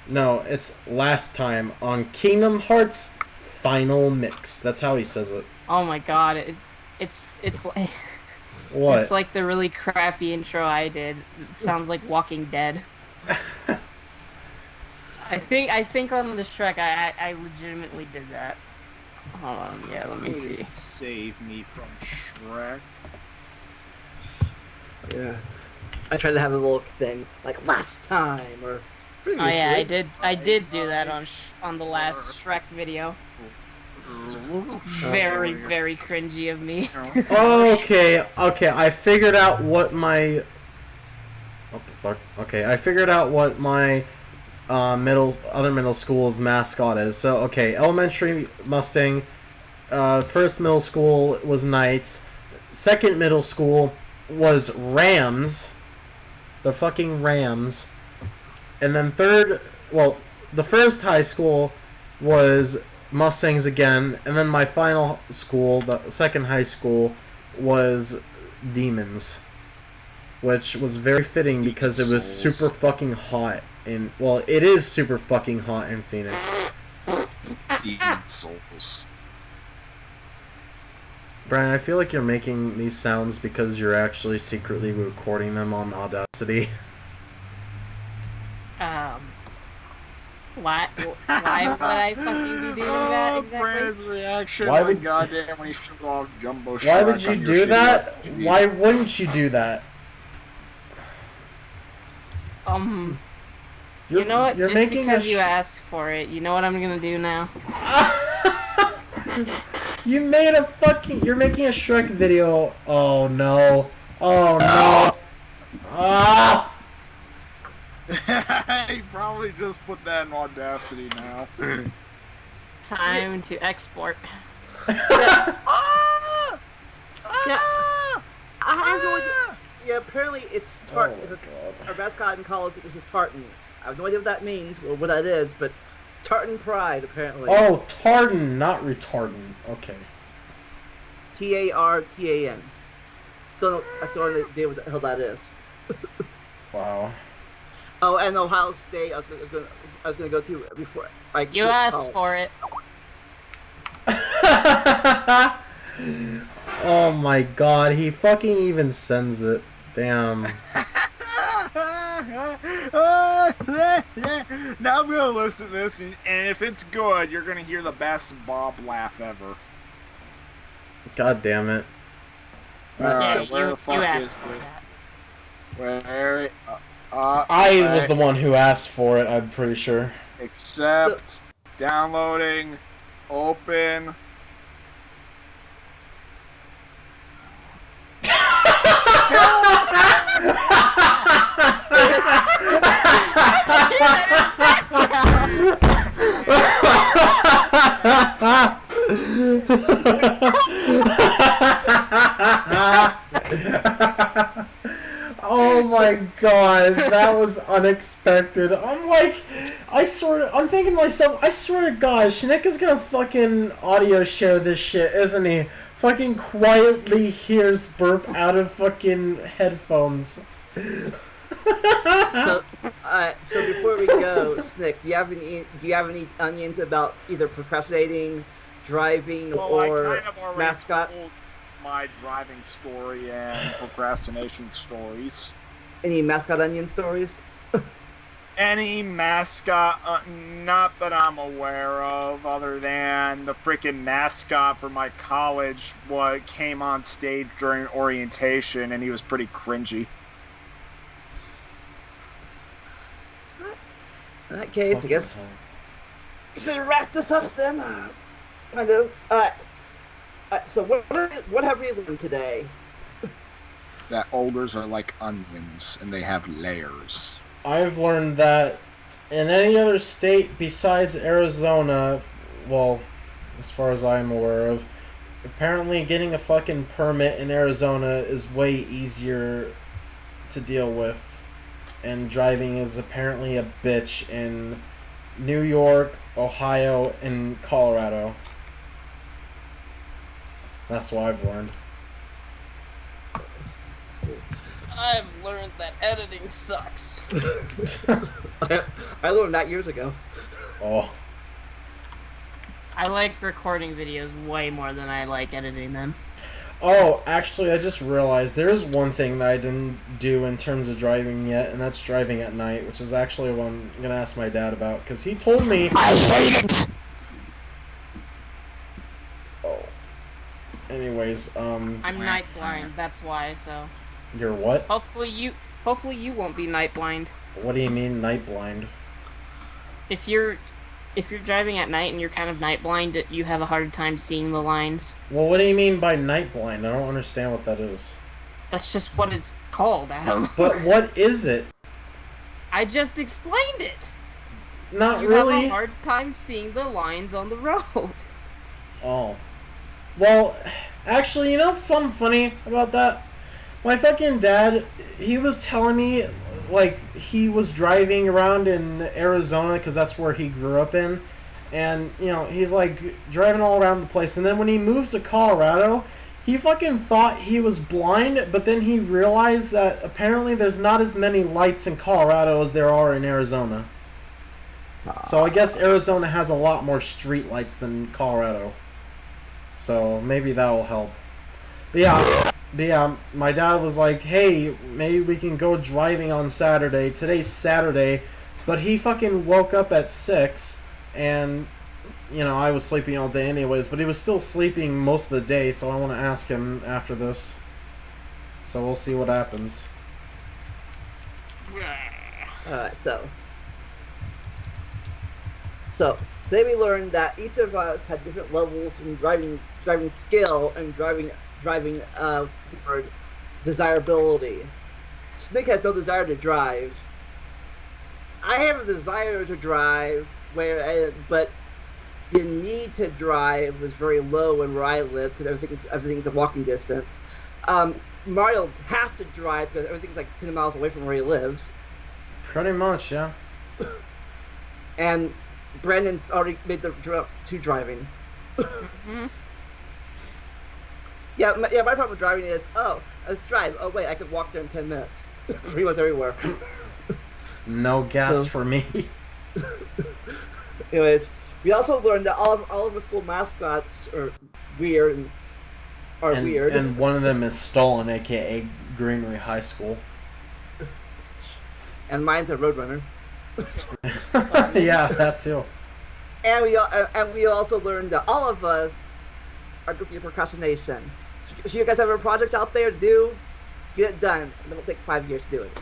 No, it's last time on Kingdom Hearts Final Mix. That's how he says it. Oh my god, it's like What? it's like the really crappy intro I did. It sounds like Walking Dead. I think on the Shrek I legitimately did that. Hold on, yeah, let me see. Save me from Shrek. Yeah. I tried to have a little thing like last time or previously. Oh yeah, I did do that on the last Shrek video. Very, very cringy of me. Okay, I figured out what my... What the fuck? Okay, I figured out what my other middle school's mascot is. So, okay, elementary Mustang, first middle school was Knights, second middle school was Rams, the fucking Rams, and then third, well, the first high school was Mustangs again, and then my final school, the second high school, was Demons, which was very fitting because it was super fucking hot in, well, it is super fucking hot in Phoenix. Demon Souls. Brian, I feel like you're making these sounds because you're actually secretly recording them on Audacity. Why would I fucking be doing that exactly? Brandon's reaction. Why Why would- would goddamn when he shook off Jumbo Why Shark would you on your do shitty that? RPG? Why wouldn't you do that? You know what? You're Just making because a you asked for it, you know what I'm gonna do now? You made a fucking... You're making a Shrek video. Oh, no. Oh, no. Ah! He probably just put that in Audacity now. Time to export. Ah! Yeah. Ah! I have no idea. Yeah, apparently it's tartan. Oh, God. Our mascot in college was a tartan. I have no idea what that means or what that is, but tartan pride apparently. Oh, tartan, not retardant. Okay. Tartan. So I have no idea what the hell that is. Wow. Oh, and Ohio State. I was gonna go to before. Like You asked for it. Oh my God, he fucking even sends it. Damn. Now I'm gonna listen to this, and if it's good, you're gonna hear the best Bob laugh ever. God damn it. Yeah, where you the fuck asked is for it? that. Where? I was the one who asked for it, I'm pretty sure. Accept, downloading, open. Oh my God, that was unexpected. I'm thinking to myself, I swear to God, Schnick is gonna fucking audio share this shit, isn't he? Fucking quietly hears burp out of fucking headphones. So before we go, Snick, do you have any onions about either procrastinating, driving, or I kind of already mascots? told my driving story and procrastination stories. Any mascot onion stories? Any mascot, not that I'm aware of, other than the freaking mascot for my college came on stage during orientation, and he was pretty cringy. In that case, I guess we should wrap this up then. Kind of. So what have we learned today? That ogres are like onions, and they have layers. I've learned that in any other state besides Arizona, well, as far as I'm aware of, apparently getting a fucking permit in Arizona is way easier to deal with. And driving is apparently a bitch in New York, Ohio, and Colorado. That's what I've learned. I've learned that editing sucks. I learned that years ago. Oh. I like recording videos way more than I like editing them. Oh, actually, I just realized there's one thing that I didn't do in terms of driving yet, and that's driving at night, which is actually what I'm going to ask my dad about, because he told me... I hate it! Oh. Anyways, I'm night blind, that's why, so... You're what? Hopefully you won't be night blind. What do you mean, night blind? If you're driving at night and you're kind of night blind, you have a hard time seeing the lines. Well, what do you mean by night blind? I don't understand what that is. That's just what it's called, Adam. But what is it? I just explained it. Not You really. have a hard time seeing the lines on the road. Oh. Well, actually, you know something funny about that? My fucking dad, he was telling me, like, he was driving around in Arizona, because that's where he grew up in, and, you know, he's, like, driving all around the place, and then when he moves to Colorado, he fucking thought he was blind, but then he realized that apparently there's not as many lights in Colorado as there are in Arizona. So I guess Arizona has a lot more street lights than Colorado. So maybe that'll help. But yeah, my dad was like, hey, maybe we can go driving on Saturday. Today's Saturday. But he fucking woke up at 6, and, you know, I was sleeping all day anyways, but he was still sleeping most of the day, so I want to ask him after this. So we'll see what happens. Alright, so today we learned that each of us had different levels from driving skill and driving for desirability. Snick has no desire to drive. I have a desire to drive, but the need to drive is very low in where I live because everything's a walking distance. Mario has to drive because everything's like 10 miles away from where he lives. Pretty much, yeah. And Brandon's already made the jump to driving. Mm-hmm. Yeah, my problem with driving is, let's drive. Oh, wait, I could walk there in 10 minutes. Pretty much everywhere. No gas for me. Anyways, we also learned that all of the school mascots are weird and weird. And one of them is stolen, a.k.a. Greenway High School. And mine's a Roadrunner. Yeah, that too. And we also learned that all of us are guilty of procrastination. So you guys have a project out there to do, get it done. And it'll take 5 years to do it.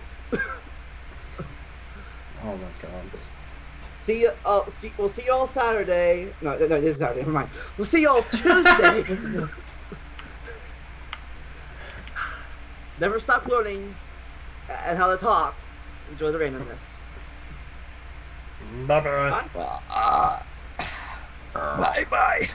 Oh my god. We'll see you all Saturday. No, this is Saturday. Never mind. We'll see you all Tuesday. Never stop learning and how to talk. Enjoy the randomness. Bye-bye. Bye bye.